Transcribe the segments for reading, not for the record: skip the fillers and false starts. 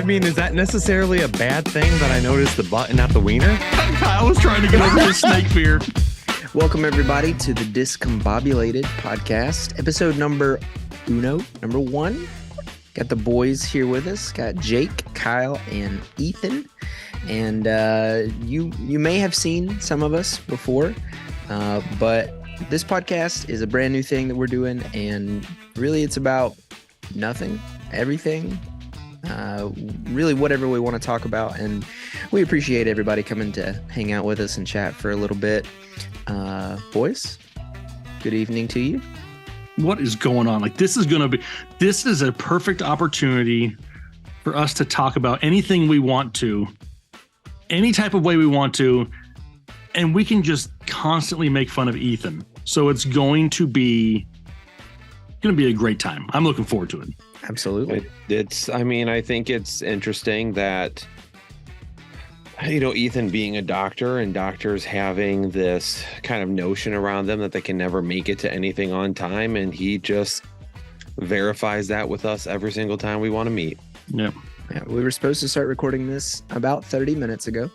I mean, is that necessarily a bad thing that I noticed the butt and not the wiener? I was trying to get over his snake fear. Welcome, everybody, to the Discombobulated podcast, episode number one. Got the boys here with us. Got Jake, Kyle, and Ethan. And you may have seen some of us before, but this podcast is a brand new thing that we're doing, and really it's about nothing, everything, really whatever we want to talk about. And we appreciate everybody coming to hang out with us and chat for a little bit. Boys, good evening to you. What is going on? This is a perfect opportunity for us to talk about anything we want to, any type of way we want to, and we can just constantly make fun of Ethan. So it's going to be a great time. I'm looking forward to it. Absolutely. I think it's interesting that, Ethan being a doctor and doctors having this kind of notion around them that they can never make it to anything on time. And he just verifies that with us every single time we want to meet. Yep. Yeah, we were supposed to start recording this about 30 minutes ago.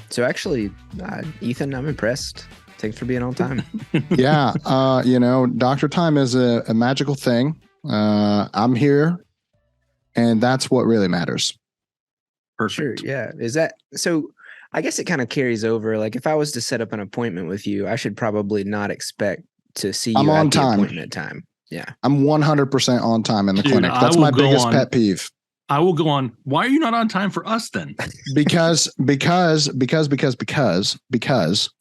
So actually, Ethan, I'm impressed. Thanks for being on time. Yeah. Dr. Time is a magical thing. I'm here, and that's what really matters. Sure. Yeah. Is that so? I guess it kind of carries over. Like if I was to set up an appointment with you, I should probably not expect to see you at the appointment time. Yeah. I'm 100% on time in the clinic. That's my biggest pet peeve. I will go on. Why are you not on time for us then? Because. There's a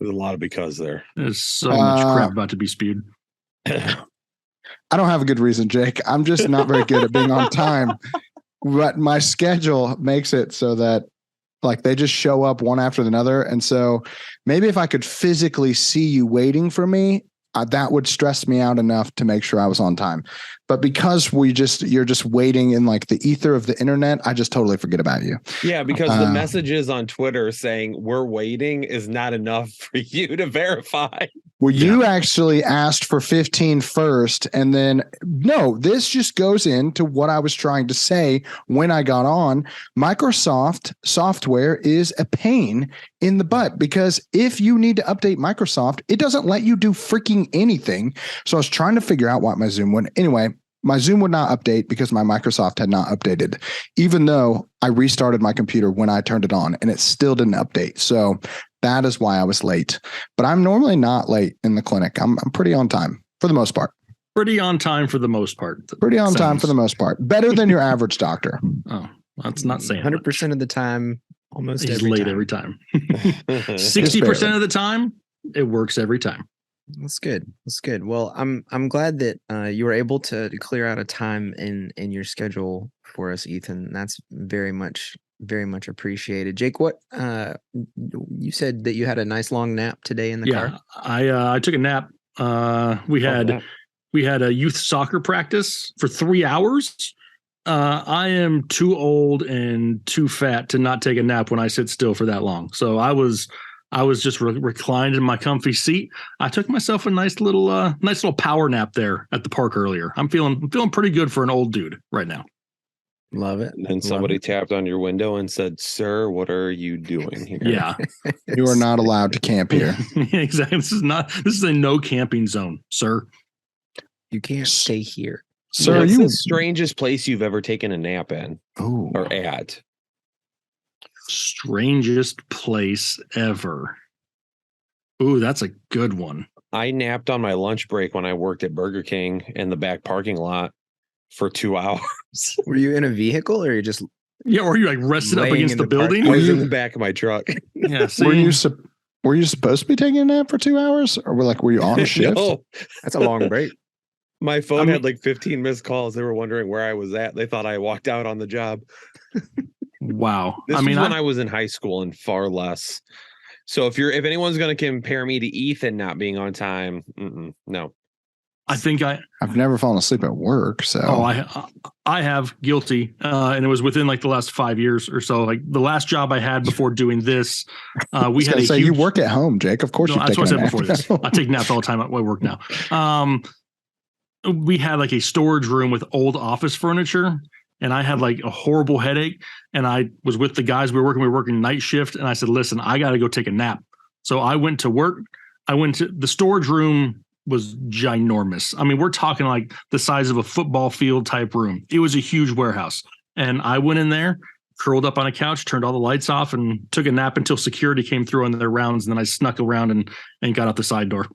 lot of because there. There's so much crap about to be spewed. I don't have a good reason, Jake. I'm just not very good at being on time. But my schedule makes it so that they just show up one after another. And so maybe if I could physically see you waiting for me, that would stress me out enough to make sure I was on time. But because you're just waiting in the ether of the internet, I just totally forget about you. Yeah, because the messages on Twitter saying we're waiting is not enough for you to verify. Well, you actually asked for 15 first, and then no, this just goes into what I was trying to say when I got on. Microsoft software is a pain in the butt because if you need to update Microsoft, it doesn't let you do freaking anything. So I was trying to figure out what my Zoom would. Anyway, my Zoom would not update because my Microsoft had not updated, even though I restarted my computer when I turned it on and it still didn't update. So that is why I was late. But I'm normally not late in the clinic. I'm pretty on time for the most part. Pretty on time for the most part. Better than your average doctor. Oh, that's not saying 100% of the time. Almost he's every late time. every time. 60% of the time, it works every time. That's good. Well, I'm glad that you were able to clear out a time in your schedule for us, Ethan. That's very much appreciated. Jake, what you said that you had a nice long nap today in the car? I took a nap. We had a youth soccer practice for 3 hours. I am too old and too fat to not take a nap when I sit still for that long. So I was just reclined in my comfy seat. I took myself a nice little power nap there at the park earlier. I'm feeling pretty good for an old dude right now. Love it. And then somebody tapped on your window and said, "Sir, what are you doing here?" Yeah. You are not allowed to camp here. Exactly. This is a no camping zone, sir. You can't stay here. Sir, what's the strangest place you've ever taken a nap in? Ooh. Or at? Strangest place ever. Ooh, that's a good one. I napped on my lunch break when I worked at Burger King in the back parking lot for 2 hours. Were you in a vehicle or you just? Yeah, or you rested up against the building? I was in the back of my truck. Yeah. See? Were you supposed to be taking a nap for 2 hours, or were you on shift? No. That's a long break. My phone had 15 missed calls. They were wondering where I was at. They thought I walked out on the job. Wow. This was when I was in high school and far less. So if anyone's going to compare me to Ethan not being on time, no. I think I've never fallen asleep at work. So I have guilty. And it was within the last 5 years or so. The last job I had before doing this, we had you work at home, Jake. Of course, that's what I said before this. I take naps all the time at my work now. We had a storage room with old office furniture. and I had like a horrible headache. And I was with the guys we were working night shift. And I said, listen, I got to go take a nap. So I went to work. I went to the storage room was ginormous. I mean, we're talking like the size of a football field type room. It was a huge warehouse. And I went in there, curled up on a couch, turned all the lights off, and took a nap until security came through on their rounds. And then I snuck around and got out the side door.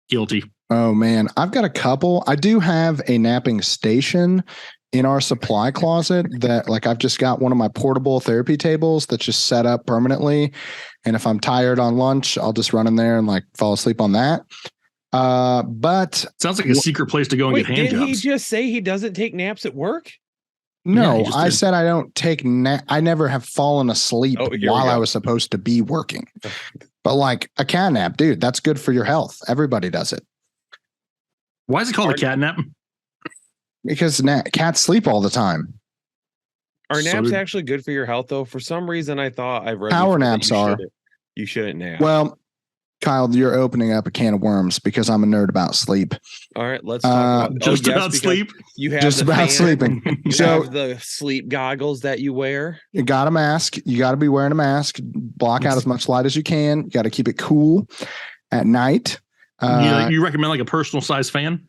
Guilty. Oh man, I've got a couple. I do have a napping station in our supply closet that like I've just got one of my portable therapy tables that's just set up permanently. And if I'm tired on lunch, I'll just run in there and like fall asleep on that. But sounds like a secret place to go and get hand did jobs. He just say he doesn't take naps at work? no, Yeah, I said I don't take I never have fallen asleep while I was supposed to be working. But like a cat nap, dude, that's good for your health. Everybody does it. Why is it called a cat nap? Because cats sleep all the time. Are naps actually good for your health, though? For some reason, I thought I've read power naps are. You shouldn't nap. Well, Kyle, you're opening up a can of worms because I'm a nerd about sleep. All right, let's talk about about sleep. You have just about sleeping. You have the sleep goggles that you wear. You got a mask. You got to be wearing a mask. Block out as much light as you can. You got to keep it cool at night. You recommend like a personal size fan?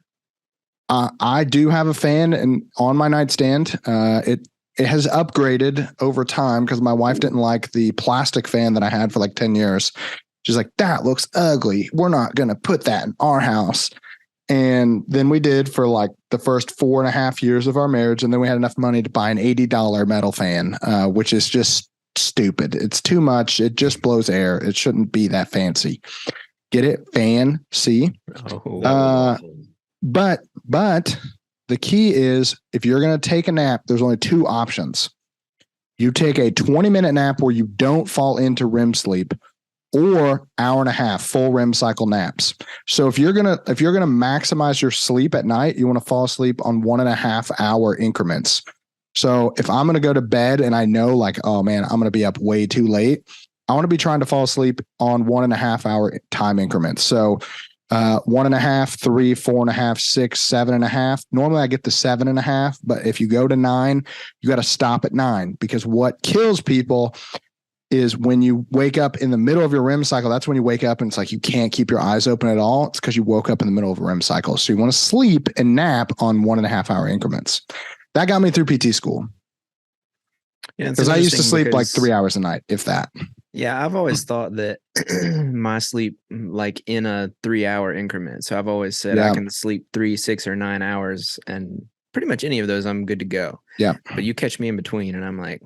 I do have a fan and on my nightstand. It has upgraded over time because my wife didn't like the plastic fan that I had for like 10 years. She's like, that looks ugly. We're not going to put that in our house. And then we did for like the first 4.5 years of our marriage. And then we had enough money to buy an $80 metal fan, which is just stupid. It's too much. It just blows air. It shouldn't be that fancy. Get it? Fancy. But the key is if you're going to take a nap, there's only two options. You take a 20-minute nap where you don't fall into REM sleep, or 1.5 full REM cycle naps. So if you're gonna maximize your sleep at night, you want to fall asleep on 1.5 hour increments. So if I'm gonna go to bed and I know like, oh man, I'm gonna be up way too late, I want to be trying to fall asleep on 1.5 hour time increments. So 1.5, 3, 4.5, 6, 7.5. Normally I get the 7.5, but if you go to 9, you got to stop at 9 because what kills people is when you wake up in the middle of your REM cycle. That's when you wake up and it's like you can't keep your eyes open at all. It's because you woke up in the middle of a REM cycle. So you want to sleep and nap on 1.5 hour increments. That got me through PT school. Yeah, because I used to sleep like 3 hours a night, if that. Yeah, I've always thought that my sleep like in a 3 hour increment. So I've always said I can sleep 3, 6, or 9 hours, and pretty much any of those I'm good to go. Yeah. But you catch me in between, and I'm like,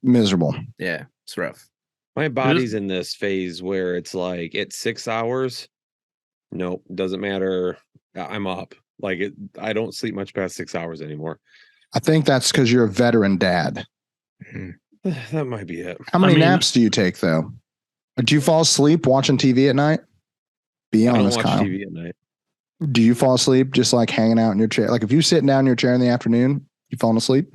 miserable. Yeah, it's rough. My body's in this phase where it's like it's 6 hours. Nope, doesn't matter. I'm up. Like I don't sleep much past 6 hours anymore. I think that's because you're a veteran dad. That might be it. How many naps do you take though? Do you fall asleep watching TV at night? Be honest, Kyle. TV at night. Do you fall asleep just like hanging out in your chair? Like if you sitting down in your chair in the afternoon, you falling asleep?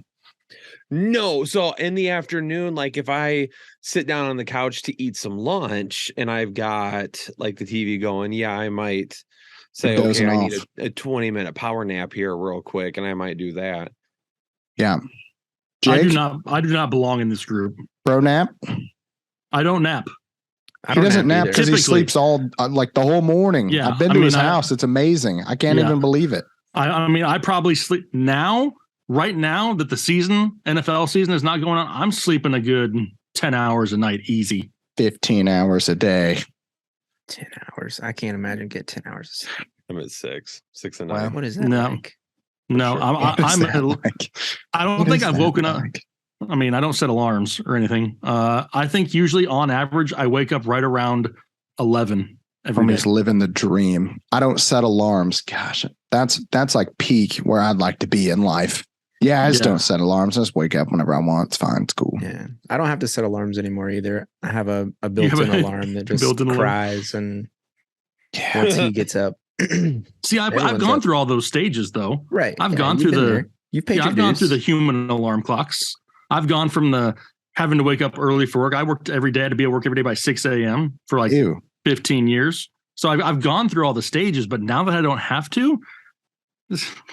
No. So in the afternoon, like if I sit down on the couch to eat some lunch and I've got like the TV going, yeah, I might say, okay, I need a 20-minute power nap here real quick. And I might do that. Yeah. Jake? I do not belong in this group. Bro nap? I don't nap. He doesn't nap because he sleeps all like the whole morning. Yeah, I've been to his house. It's amazing. I can't even believe it. I mean, I probably sleep right now that the NFL season is not going on. I'm sleeping a good 10 hours a night, easy. 15 hours a day. 10 hours. I can't imagine get 10 hours of sleep. I'm at 6 a night. Wow. What is that like? No, Sure. I don't think I've woken up. I mean, I don't set alarms or anything. I think usually on average, I wake up right around 11 every day. Just living the dream. I don't set alarms. Gosh, that's like peak where I'd like to be in life. Yeah, I just don't set alarms. I just wake up whenever I want. It's fine. It's cool. Yeah. I don't have to set alarms anymore either. I have a built-in alarm that just cries and once he gets up. See, I've gone through all those stages though. Right. I've gone through I've gone through the human alarm clocks. I've gone from the having to wake up early for work. I worked every day to be at work every day by 6 a.m. for like 15 years. So I've gone through all the stages, but now that I don't have to,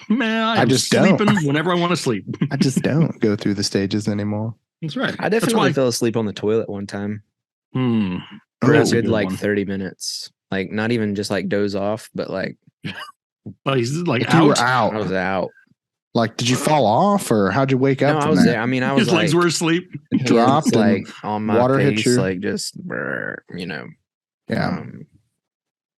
Man, I just sleeping don't. whenever I want to sleep. I just don't go through the stages anymore. That's right. I definitely fell asleep on the toilet one time. For a good like 30 minutes. Like not even just like doze off, but like he's like you were out. I was out. Like, did you fall off or how'd you wake up? No, I from was that? there. I mean, I was his legs were asleep. Dropped like on my water face, hit you. like just you know. Yeah.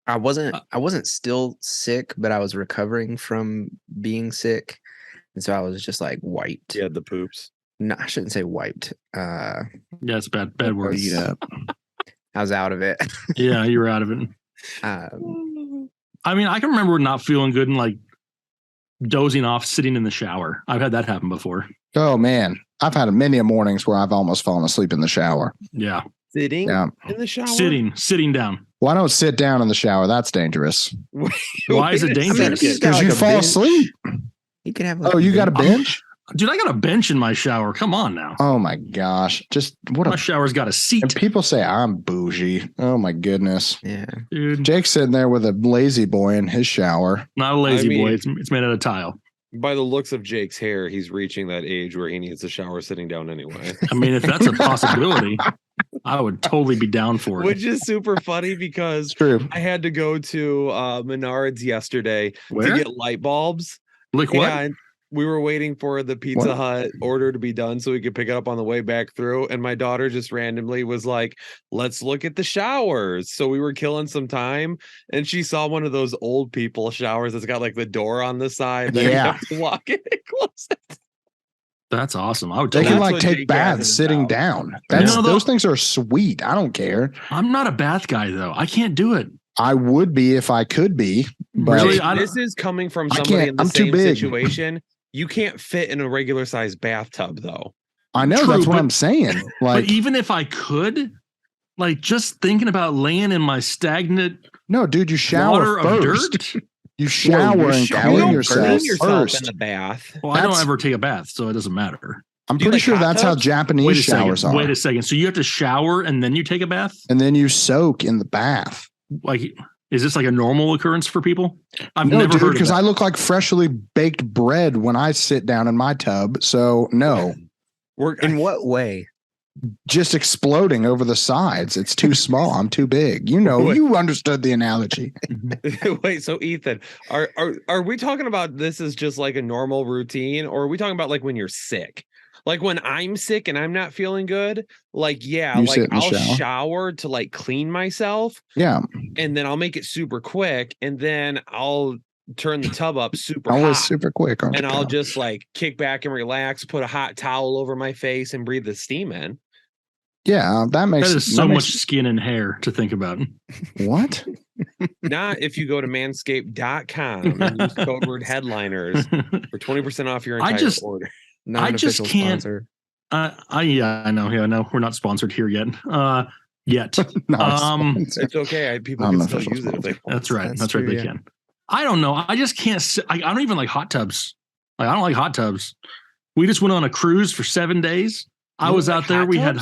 I wasn't still sick, but I was recovering from being sick. And so I was just like wiped. Yeah, the poops. No, I shouldn't say wiped. Yeah, it's bad word. Beat up. I was out of it. Yeah, you were out of it. I mean, I can remember not feeling good and like dozing off sitting in the shower. I've had that happen before. Oh man, I've had many mornings where I've almost fallen asleep in the shower. Yeah. Sitting in the shower? Sitting down. Well, I don't sit down in the shower. That's dangerous. Why is it dangerous? Because you fall asleep. You can have. You got a bench? Dude, I got a bench in my shower. Come on now. Oh my gosh. Just my shower's got a seat. And people say I'm bougie. Oh my goodness. Yeah. Dude. Jake's sitting there with a lazy boy in his shower. Not a lazy boy. It's made out of tile. By the looks of Jake's hair, he's reaching that age where he needs a shower sitting down anyway. I mean, if that's a possibility, I would totally be down for it. Which is super funny because true. I had to go to Menards yesterday to get light bulbs. Like what? And we were waiting for the Pizza Hut order to be done so we could pick it up on the way back through. And my daughter just randomly was like, let's look at the showers. So we were killing some time. And she saw one of those old people showers that's got like the door on the side. That you have to walk in and close it. That's awesome. I would. They can like take baths sitting down. Those things are sweet. I don't care. I'm not a bath guy though. I can't do it. I would be if I could be. But really, this is coming from somebody in the same situation. You can't fit in a regular sized bathtub, though. I know. That's what I'm saying. Like, but even if I could, like, just thinking about laying in my stagnant dude, you shower water first. Of dirt. You shower and clean yourself first in the bath. Well, I don't ever take a bath, so it doesn't matter. I'm pretty sure that's how Japanese showers are. Wait a second. So you have to shower and then you take a bath? And then you soak in the bath. Like, is this like a normal occurrence for people? I've never heard because I look like freshly baked bread when I sit down in my tub. So no. In what way? Just exploding over the sides. It's too small. I'm too big. You understood the analogy. Wait, so Ethan, are we talking about this as just like a normal routine, or are we talking about like when you're sick? Like when I'm sick and I'm not feeling good, like, I'll shower to like clean myself. Yeah. And then I'll make it super quick. And then I'll turn the tub up super hot. Super quick. And I'll just like kick back and relax, put a hot towel over my face and breathe the steam in. Yeah, that is so much skin and hair to think about. What? Not if you go to manscaped.com and use code word headliners for 20% off your entire order. I just can't. Sponsor. I know. Yeah, no, we're not sponsored here yet. Yet. It's okay. People can still use it if they want. That's right. That's right. They can. I don't know. I just can't. I don't even like hot tubs. Like, I don't like hot tubs. We just went on a cruise for 7 days. I was out there. We had.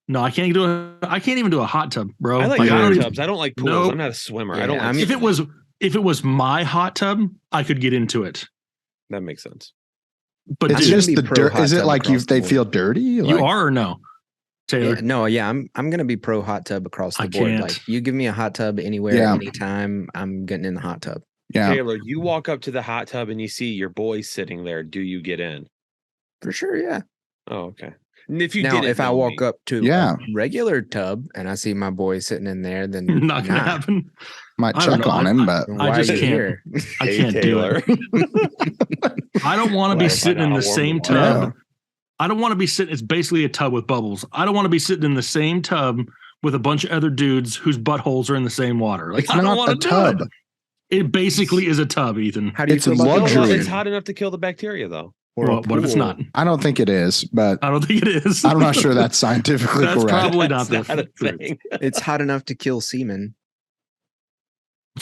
No, I can't even do a hot tub, bro. I like hot tubs. I don't like pools. Nope. I'm not a swimmer. Yeah, I don't. Like if it was my hot tub, I could get into it. That makes sense. But it's just the dirt. Is it like they feel dirty? You are or no, Taylor? Yeah, I'm gonna be pro hot tub across the board. Like, you give me a hot tub anywhere, anytime, I'm getting in the hot tub. Yeah, Taylor, you walk up to the hot tub and you see your boy sitting there. Do you get in? For sure, yeah. Oh, okay. And if I walk up to a regular tub and I see my boy sitting in there, then not gonna happen. Might check on him, but I just can't. I can't do it. I don't want to be sitting in the same tub. I don't want to be sitting. It's basically a tub with bubbles. I don't want to be sitting in the same tub with a bunch of other dudes whose buttholes are in the same water. Like, I don't want to do it. It basically is a tub, Ethan. How do you feel about luxury? It's hot enough to kill the bacteria, though. Well, what if it's not? I don't think it is, but I don't think it is. I'm not sure that's scientifically that's correct. Probably not the thing. It's hot enough to kill semen.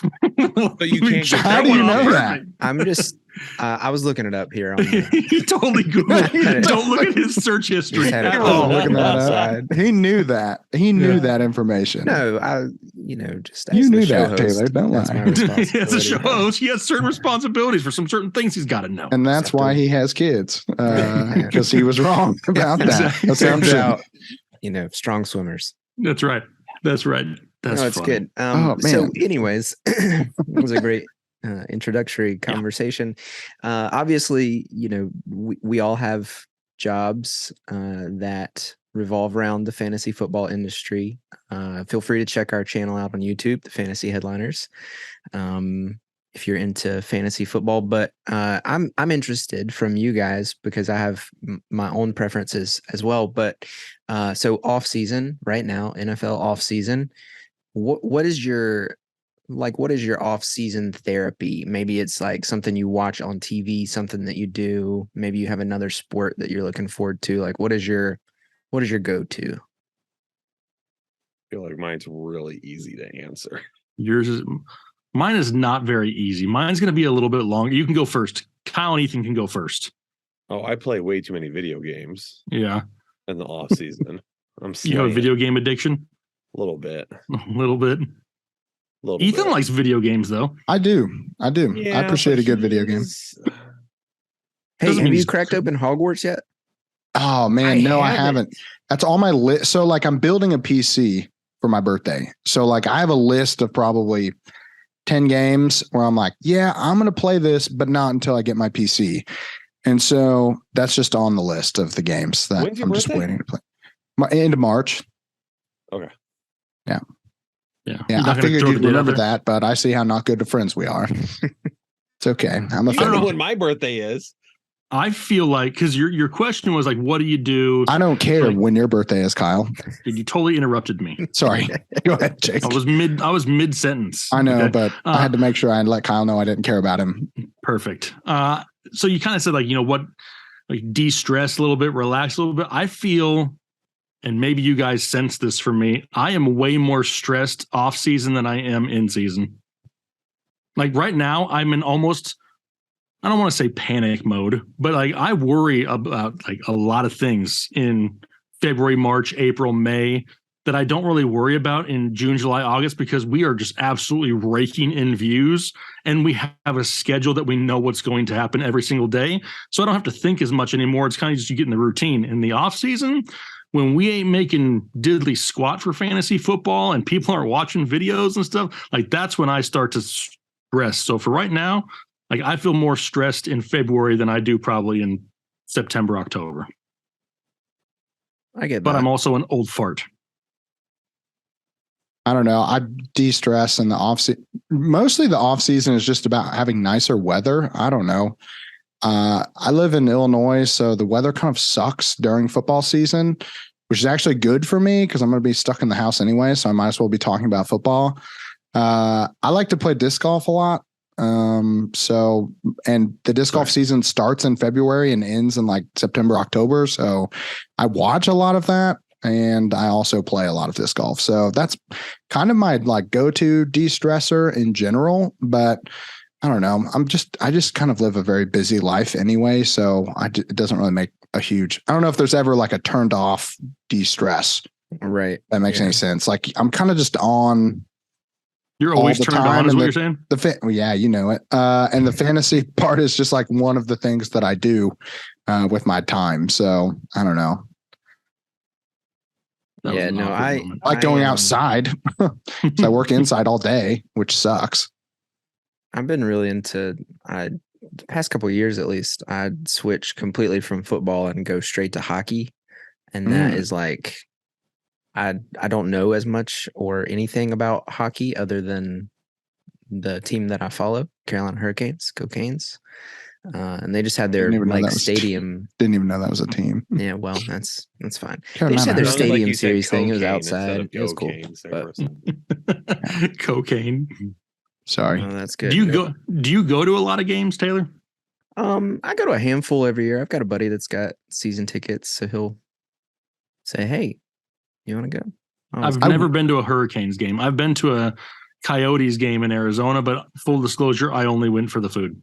But you can't. How do you know that? I'm just I was looking it up here. He totally Googled. Don't look at his search history. At Oh, looking that up. He knew that. He knew that information. No, just as you knew show that, host, Taylor. Don't that's lie. my responsibility. As a show host, he has certain responsibilities for some certain things he's got to know. And that's why he has kids, because he was wrong about that. Turns out, strong swimmers. That's right. That's That's funny. good. Man. So, anyways, it was a great introductory conversation. Obviously, we all have jobs that revolve around the fantasy football industry. Feel free to check our channel out on YouTube, the Fantasy Headliners, if you're into fantasy football. But I'm interested from you guys because I have my own preferences as well. But so off season right now, NFL off season. What is your off season therapy? Maybe it's like something you watch on TV, something that you do. Maybe you have another sport that you're looking forward to. Like, what is your go-to? I feel like mine's really easy to answer. Mine is not very easy. Mine's going to be a little bit longer. You can go first. Kyle and Ethan can go first. Oh, I play way too many video games. Yeah. In the off season. You have a video game addiction? A little bit. Ethan likes video games, though. I do. Yeah, I appreciate a good video game. Hey, have you cracked open Hogwarts yet? Oh, man. I haven't. That's on my list. So, I'm building a PC for my birthday. So, I have a list of probably 10 games where I'm like, yeah, I'm going to play this, but not until I get my PC. And so that's just on the list of the games that I'm just waiting to play. End of March. Okay. Yeah. I figured you'd remember that, but I see how not good of friends we are. It's okay. I'm I don't know when my birthday is. I feel like because your question was like, what do you do? I don't care when your birthday is, Kyle. You totally interrupted me. Sorry. Go ahead, Jake. I was mid sentence. I know, but I had to make sure I let Kyle know I didn't care about him. Perfect. So you kind of said de-stress a little bit, relax a little bit. I feel, and maybe you guys sense this from me, I am way more stressed off season than I am in season. Like right now, I'm in almost, I don't want to say panic mode, but I worry about a lot of things in February, March, April, May that I don't really worry about in June, July, August, because we are just absolutely raking in views and we have a schedule that we know what's going to happen every single day. So I don't have to think as much anymore. It's kind of just you get in the routine. In the off season, when we ain't making diddly squat for fantasy football and people aren't watching videos and stuff, that's when I start to stress. So for right now, I feel more stressed in February than I do probably in September, October. I get that. But I'm also an old fart. I don't know. I de-stress in the off season. Mostly the off season is just about having nicer weather. I don't know. I live in Illinois, so the weather kind of sucks during football season, which is actually good for me because I'm going to be stuck in the house anyway. So I might as well be talking about football. I like to play disc golf a lot. And the disc golf season starts in February and ends in September, October. So I watch a lot of that. And I also play a lot of disc golf. So that's kind of my go-to de-stressor in general. But I don't know. I just kind of live a very busy life anyway. So it doesn't really make a huge, I don't know if there's ever a turned off de-stress. Right. That makes any sense. I'm kind of just on. You're always turned on is what you're saying? Yeah, you know it. And the fantasy part is just one of the things that I do with my time. So I don't know. Yeah, no, I like going outside. So I work inside all day, which sucks. I've been really into the past couple of years, at least. I'd switch completely from football and go straight to hockey, and that is I don't know as much or anything about hockey other than the team that I follow, Carolina Hurricanes, Go Canes. And they just had their stadium. Didn't even know that was a team. Yeah, well, that's fine. Carolina. They just had their stadium series thing. It was outside. It was cool. Cocaine. Sorry. Oh, that's good. Do you go to a lot of games, Taylor? I go to a handful every year. I've got a buddy that's got season tickets, so he'll say, "Hey, you want to go?" I've never been to a Hurricanes game. I've been to a Coyotes game in Arizona, but full disclosure, I only went for the food.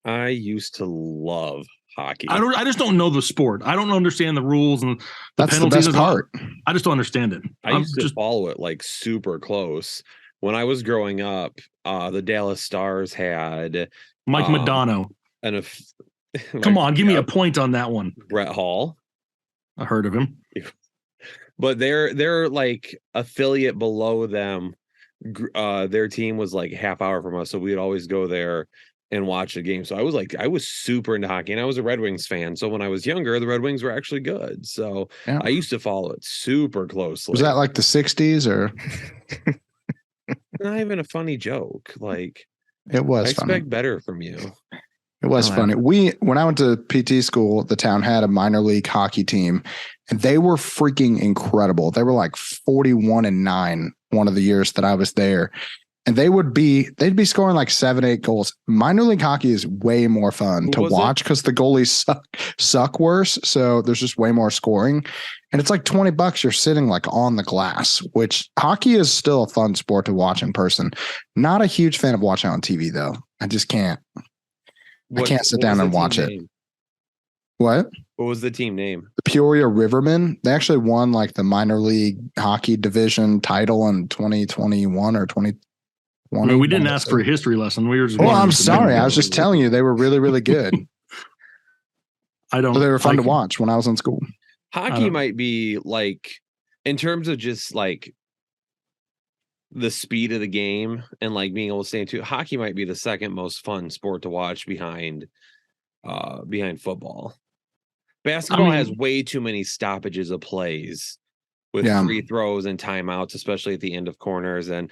I used to love hockey. I just don't know the sport. I don't understand the rules and That's penalties. The best part. I just don't understand it. I used to follow it like super close. When I was growing up, the Dallas Stars had Mike Madonna. Come on, give me a point on that one. Brett Hall. I heard of him. But they're like affiliate below them. Their team was like half hour from us, so we'd always go there and watch the game. So I was super into hockey, and I was a Red Wings fan. So when I was younger, the Red Wings were actually good. So I used to follow it super closely. Was that like the 60s or? Not even a funny joke. Like it was. I expect better from you. It was funny. When I went to PT school, the town had a minor league hockey team, and they were freaking incredible. They were like 41-9 one of the years that I was there. And they'd be scoring like 7-8 goals. Minor league hockey is way more fun to watch because the goalies suck worse. So there's just way more scoring. And it's like $20 you're sitting like on the glass, which hockey is still a fun sport to watch in person. Not a huge fan of watching on TV though. I just can't. I can't sit down and watch it. What? What was the team name? The Peoria Rivermen. They actually won like the minor league hockey division title in 2021 or 2020. I mean, we didn't ask for a history lesson. We were just. Well, I'm sorry. I was just telling you they were really, really good. They were fun to watch when I was in school. Hockey might be like, in terms of just like the speed of the game and like being able to stay into, hockey might be the second most fun sport to watch behind football. Basketball has way too many stoppages of plays with free throws and timeouts, especially at the end of corners. And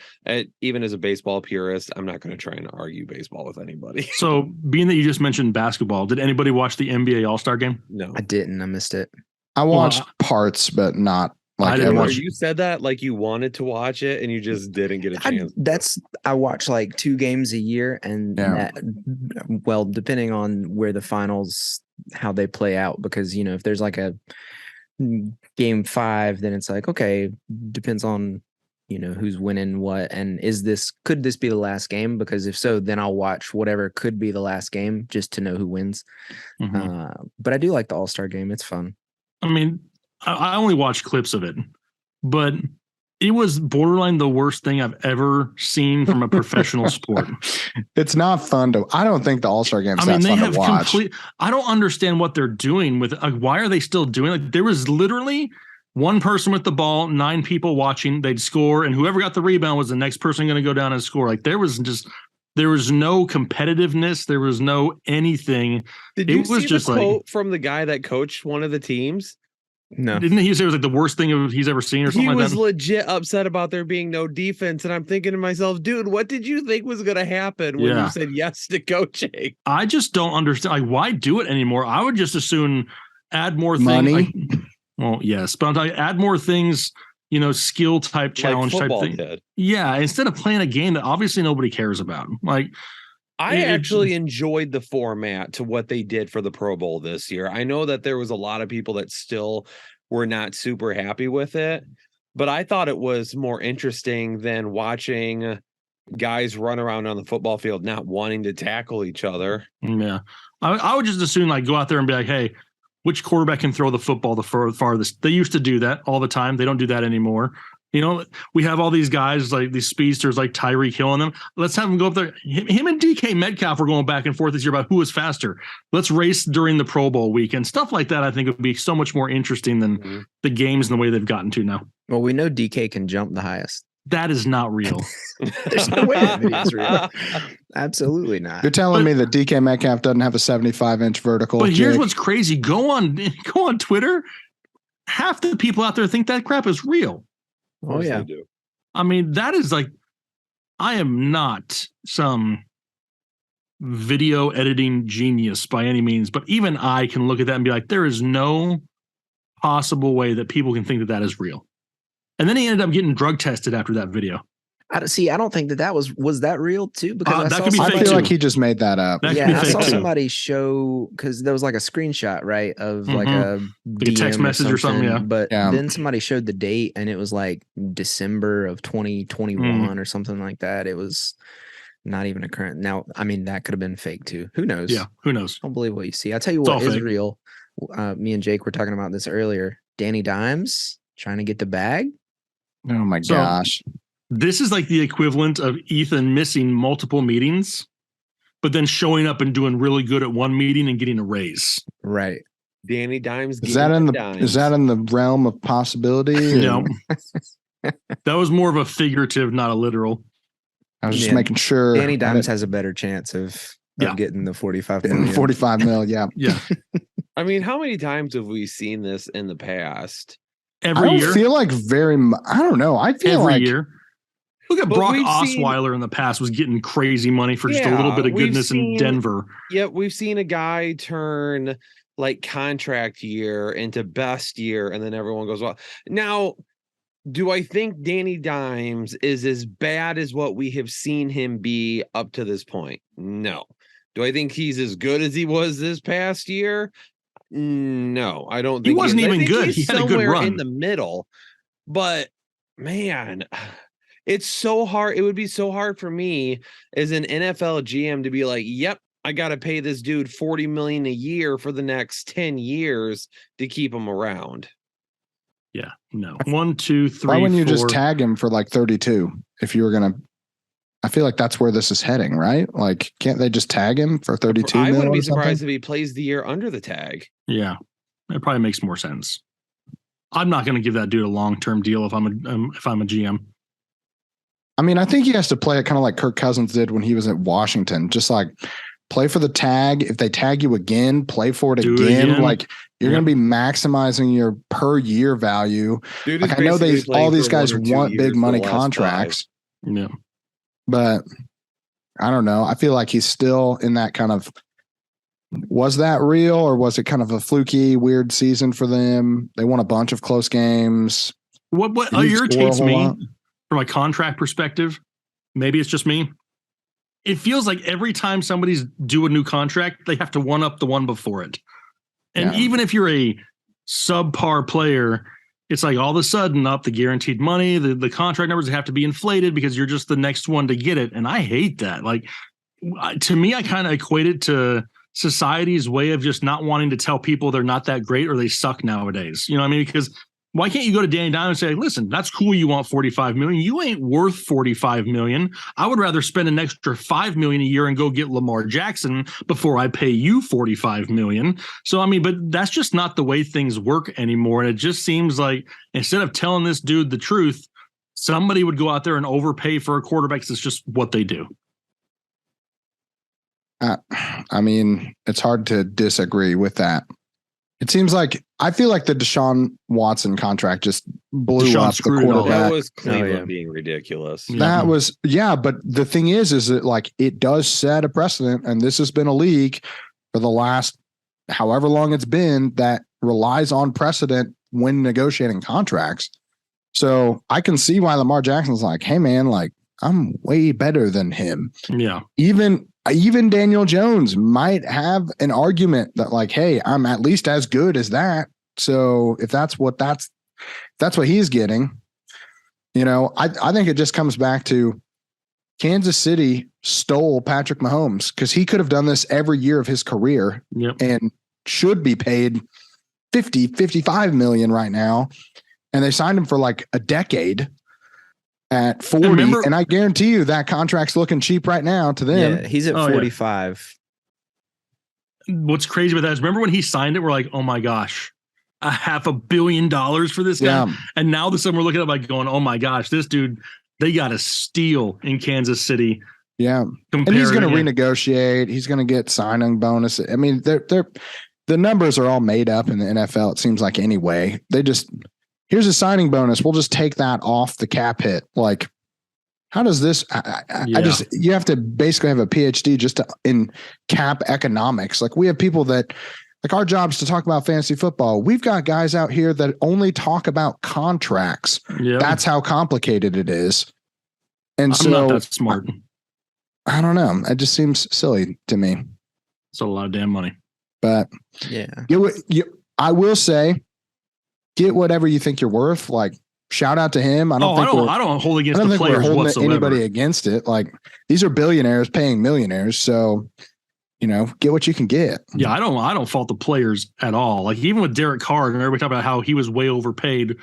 even as a baseball purist, I'm not going to try and argue baseball with anybody. So being that you just mentioned basketball, did anybody watch the NBA All-Star game? No, I didn't. I missed it. I watched parts, but not like you said that like you wanted to watch it and you just didn't get a chance. I watch like 2 games a year, and depending on where the finals, how they play out, because if there's like a game 5, then it's like, okay, depends on who's winning what, and could this be the last game? Because if so, then I'll watch whatever could be the last game just to know who wins. But I do like the All-Star game. It's fun. I mean, I only watched clips of it, but it was borderline the worst thing I've ever seen from a professional sport. It's not fun I don't think the All-Star game is that fun to watch. I don't understand what they're doing with it. Like, why are they still doing it? Like, there was literally one person with the ball, 9 people watching, they'd score, and whoever got the rebound was the next person going to go down and score. Like, there was no competitiveness. There was no anything. Did you see the quote from the guy that coached one of the teams? No. Didn't he say it was like the worst thing he's ever seen or something like that? He was legit upset about there being no defense. And I'm thinking to myself, dude, what did you think was going to happen when you said yes to coaching? I just don't understand. Like, why do it anymore? I would just as soon add more things. Money? Well, yes. But add more things, skill type challenge type thing. Yeah. Instead of playing a game that obviously nobody cares about. Like, I actually enjoyed the format to what they did for the Pro Bowl this year. I know that there was a lot of people that still were not super happy with it, but I thought it was more interesting than watching guys run around on the football field not wanting to tackle each other. Yeah. I would just as soon like go out there and be like, hey, which quarterback can throw the football the farthest? They used to do that all the time. They don't do that anymore. We have all these guys like these speedsters like Tyreek Hill and them. Let's have them go up there. Him and DK Metcalf were going back and forth this year about who is faster. Let's race during the Pro Bowl week and stuff like that. I think would be so much more interesting than the games and the way they've gotten to now. Well, we know DK can jump the highest. That is not real. There's no way that video's real. Absolutely not. You're telling me that DK Metcalf doesn't have a 75-inch vertical. But here's what's crazy. Go on Twitter. Half the people out there think that crap is real. Oh, yeah. I mean, that is like, I am not some video editing genius by any means, but even I can look at that and be like, there is no possible way that people can think that is real. And then he ended up getting drug tested after that video. I don't think that was that real too, because that could be fake I feel too. like he just made that up. I saw somebody show, because there was like a screenshot, right, of like a text message or something. Yeah, but then somebody showed the date, and it was like December of 2021 or something like that. It was Not even a current. Now, I mean, that could have been fake too. Who knows? Yeah, who knows? Don't believe what you see. I'll tell you It's what all is fake. real. Me and Jake were talking about this earlier. Danny Dimes trying to get the bag. Oh my gosh. This is like the equivalent of Ethan missing multiple meetings, but then showing up and doing really good at one meeting and getting a raise. Right. Danny Dimes. Is that in the realm of possibility? No. That was more of a figurative, not a literal. I was just making sure. Danny Dimes has a better chance of getting the 45 million. 45 mil, yeah. Yeah. I mean, how many times have we seen this in the past? Every year? I feel like I don't know. I feel every like year. Look at Brock Osweiler in the past was getting crazy money for just a little bit of goodness in Denver. Yeah, we've seen a guy turn like contract year into best year, and then everyone goes, well, now, do I think Danny Dimes is as bad as what we have seen him be up to this point? No. Do I think he's as good as he was this past year? No, I don't think he wasn't even good. He had a good run in the middle. But man, it's so hard. It would be so hard for me as an NFL GM to be like, yep, I got to pay this dude $40 million a year for the next 10 years to keep him around. Yeah, no. 1, 2, 3. Why wouldn't you 4. just tag him for like 32 if you were going to? I feel like that's where this is heading, right? Like, can't they just tag him for 32 I mil wouldn't be or something? surprised if he plays the year under the tag. Yeah, it probably makes more sense. I'm not going to give that dude a long-term deal if I'm a GM. I mean, I think he has to play it kind of like Kirk Cousins did when he was at Washington. Just like play for the tag. If they tag you again, play for it again. Like you're going to be maximizing your per year value. Dude, like I know all these guys want big money contracts. Yeah. But I don't know. I feel like he's still in that kind of, was that real or was it kind of a fluky, weird season for them? They won a bunch of close games. What irritates me from a contract perspective, maybe it's just me. It feels like every time somebody's due a new contract, they have to one up the one before it. And even if you're a subpar player, it's like all of a sudden up the guaranteed money, the contract numbers have to be inflated because you're just the next one to get it. And I hate that. Like, to me, I kind of equate it to society's way of just not wanting to tell people they're not that great or they suck nowadays. You know what I mean? Because why can't you go to Danny Dimes and say, listen, that's cool. You want 45 million. You ain't worth 45 million. I would rather spend an extra 5 million a year and go get Lamar Jackson before I pay you 45 million. So, I mean, but that's just not the way things work anymore. And it just seems like instead of telling this dude the truth, somebody would go out there and overpay for a quarterback. It's just what they do. I mean, it's hard to disagree with that. It seems like I feel like the Deshaun Watson contract just blew up the quarterback. That was Cleveland being ridiculous. That was, but the thing is that like it does set a precedent, and this has been a league for the last however long it's been that relies on precedent when negotiating contracts. So I can see why Lamar Jackson's like, hey man, like I'm way better than him. Yeah. Even Daniel Jones might have an argument that like, hey, I'm at least as good as that. So if that's what he's getting, you know, I think it just comes back to Kansas City stole Patrick Mahomes because he could have done this every year of his career and should be paid 55 million right now. And they signed him for like a decade at 40. And I guarantee you that contract's looking cheap right now to them. Yeah, he's at 45. Yeah. What's crazy about that is remember when he signed it, we're like, oh my gosh, $500 million for this guy. Yeah. And now this time we're looking at like going, oh my gosh, this dude, they got a steal in Kansas City. Yeah. And he's going to renegotiate. He's going to get signing bonus. I mean, the numbers are all made up in the NFL. It seems like anyway, here's a signing bonus. We'll just take that off the cap hit. Like, how does this? You have to basically have a PhD just in cap economics. Like we have people that, like our job's to talk about fantasy football. We've got guys out here that only talk about contracts. Yep. That's how complicated it is. And I'm not that smart. I don't know. It just seems silly to me. It's a lot of damn money. But I will say, get whatever you think you're worth. Like, shout out to him. I don't hold against the players whatsoever. Anybody against it. Like, these are billionaires paying millionaires. So, get what you can get. Yeah, I don't fault the players at all. Like, even with Derek Carr and everybody talking about how he was way overpaid,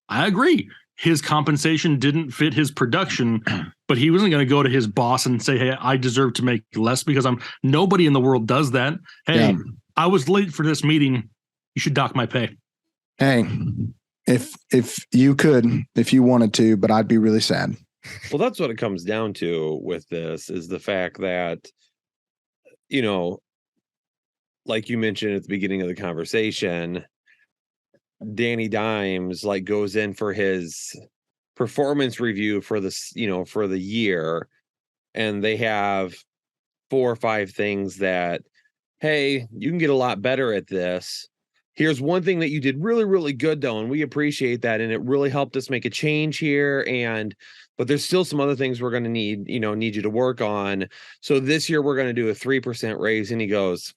I agree. His compensation didn't fit his production, but he wasn't going to go to his boss and say, hey, I deserve to make less because nobody in the world does that. Hey, I was late for this meeting. You should dock my pay. Hey, if you wanted to, but I'd be really sad. Well, that's what it comes down to with this, is the fact that, like you mentioned at the beginning of the conversation, Danny Dimes goes in for his performance review for this, for the year, and they have 4 or 5 things that, hey, you can get a lot better at this. Here's one thing that you did really, really good though, and we appreciate that, and it really helped us make a change here. But there's still some other things we're going to need you to work on. So this year we're going to do a 3% raise. And he goes,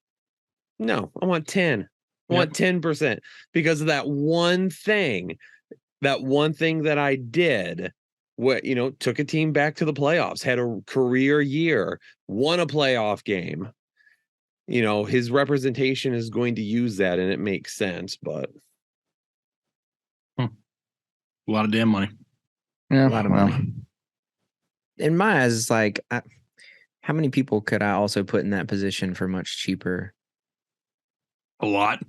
no, I want 10. I want 10% because of that one thing that I did. What, took a team back to the playoffs, had a career year, won a playoff game. His representation is going to use that, and it makes sense, but a lot of damn money. Yeah, a lot of money. In my eyes, it's like, how many people could I also put in that position for much cheaper? A lot.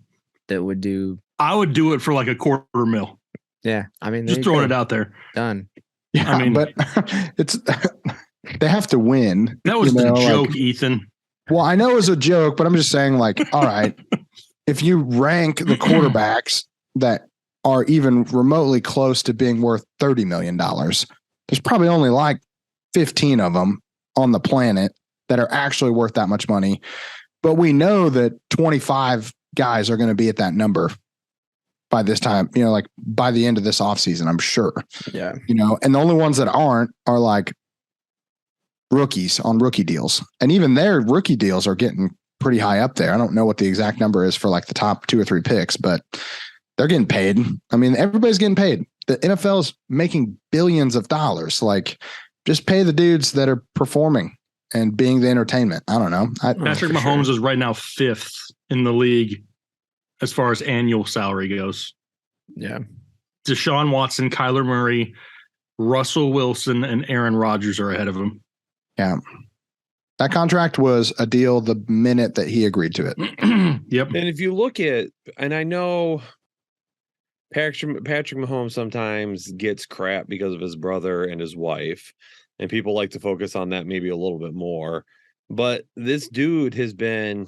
That would do. I would do it for like $250,000. Yeah, I mean, just throwing it out there. Done. Yeah, I mean, but it's they have to win. That was the joke, Ethan. Well, I know it was a joke, but I'm just saying, all right, if you rank the quarterbacks that are even remotely close to being worth $30 million, there's probably only 15 of them on the planet that are actually worth that much money. But we know that 25 guys are going to be at that number by this time, by the end of this offseason, I'm sure. Yeah. And the only ones that aren't are rookies on rookie deals. And even their rookie deals are getting pretty high up there. I don't know what the exact number is for the top 2 or 3 picks, but they're getting paid. I mean, everybody's getting paid. The NFL is making billions of dollars. Just pay the dudes that are performing and being the entertainment. I don't know. Patrick Mahomes is right now 5th in the league as far as annual salary goes. Yeah. Deshaun Watson, Kyler Murray, Russell Wilson, and Aaron Rodgers are ahead of him. Yeah. That contract was a deal the minute that he agreed to it. Yep. And if you look at, and I know Patrick Mahomes sometimes gets crap because of his brother and his wife, and people like to focus on that maybe a little bit more. But this dude has been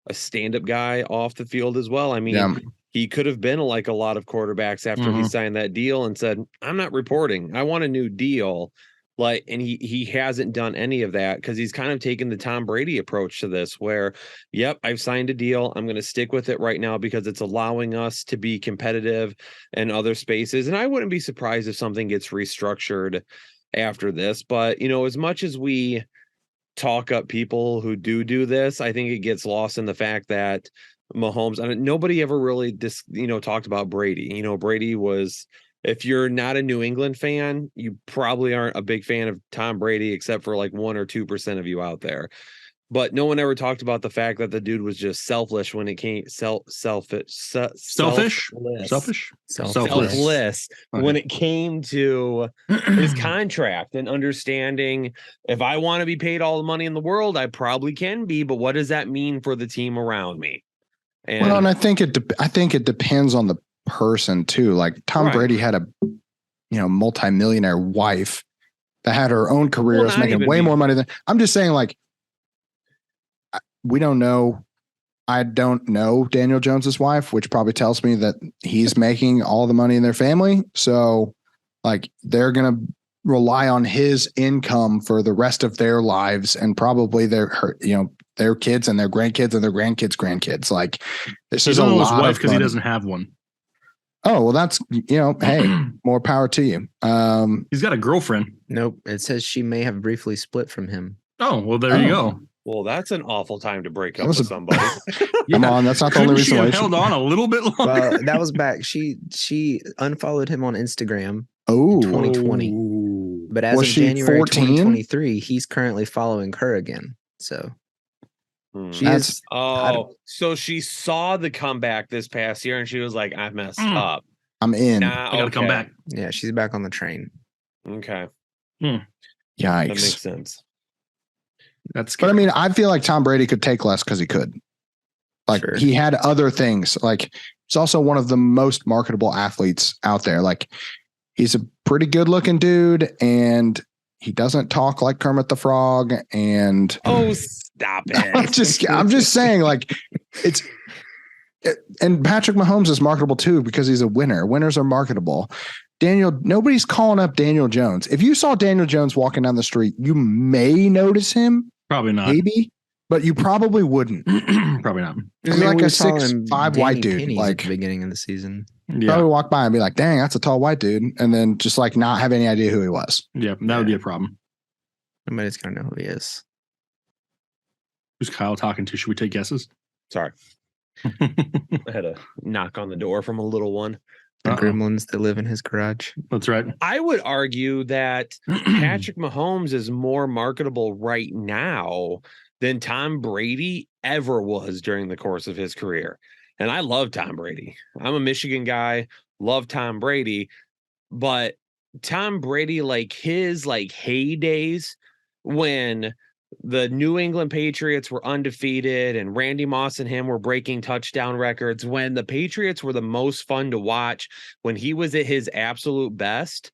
a stand-up guy off the field as well. I mean, he could have been like a lot of quarterbacks after he signed that deal and said, I'm not reporting. I want a new deal. And he hasn't done any of that because he's kind of taken the Tom Brady approach to this where, yep, I've signed a deal. I'm going to stick with it right now because it's allowing us to be competitive in other spaces. And I wouldn't be surprised if something gets restructured after this. But, as much as we talk up people who do this, I think it gets lost in the fact that Mahomes, nobody ever really talked about Brady. Brady was, if you're not a New England fan, you probably aren't a big fan of Tom Brady, except for 1 or 2% of you out there. But no one ever talked about the fact that the dude was just selfish when it came selfless when it came to his contract and understanding, if I want to be paid all the money in the world, I probably can be, but what does that mean for the team around me? And I think it depends on the person too. Tom Brady had a multi-millionaire wife that had her own career, was making way more money than. I'm just saying, we don't know. I don't know Daniel Jones's wife, which probably tells me that he's making all the money in their family. So they're going to rely on his income for the rest of their lives and probably their kids and their grandkids and their grandkids. This is a lot of wife because he doesn't have one. Oh, well, that's, hey, more power to you. He's got a girlfriend. Nope. It says she may have briefly split from him. Oh, well, there you go. Well, that's an awful time to break up with somebody. Come on, that's not the only reason why she held on a little bit longer. Well, that was back. She unfollowed him on Instagram Oh, in 2020. But as Was of she January 14? 2023, he's currently following her again. So she That's- is. So she saw the comeback this past year and she was like, I messed up. I'm in. Nah, I gotta come back. Yeah, she's back on the train. Okay. Yikes. That makes sense. That's But I scary. mean, I feel like Tom Brady could take less because he could. Like Sure. he had other things. Like he's also one of the most marketable athletes out there. Like he's a pretty good looking dude and he doesn't talk like Kermit the Frog. And Oh, stop it. I'm just saying, like and Patrick Mahomes is marketable too because he's a winner. Winners are marketable. Nobody's calling up Daniel Jones. If you saw Daniel Jones walking down the street, you may notice him. Probably not. Maybe, but you probably wouldn't. Probably not. He's like a 6'5" white dude. Pennies Like at the beginning of the season. Yeah. probably walk by and be like, dang, that's a tall white dude. And then just like not have any idea who he was. Yeah, that would be a problem. Nobody's gonna know who he is. Who's Kyle talking to? Should we take guesses? Sorry. I had a knock on the door from a little one. The gremlins that live in his garage. That's right. I would argue that Patrick Mahomes is more marketable right now than Tom Brady ever was during the course of his career. And I love Tom Brady. I'm a Michigan guy, love Tom Brady, but Tom Brady, like his heydays when the New England Patriots were undefeated and Randy Moss and him were breaking touchdown records, when the Patriots were the most fun to watch, when he was at his absolute best,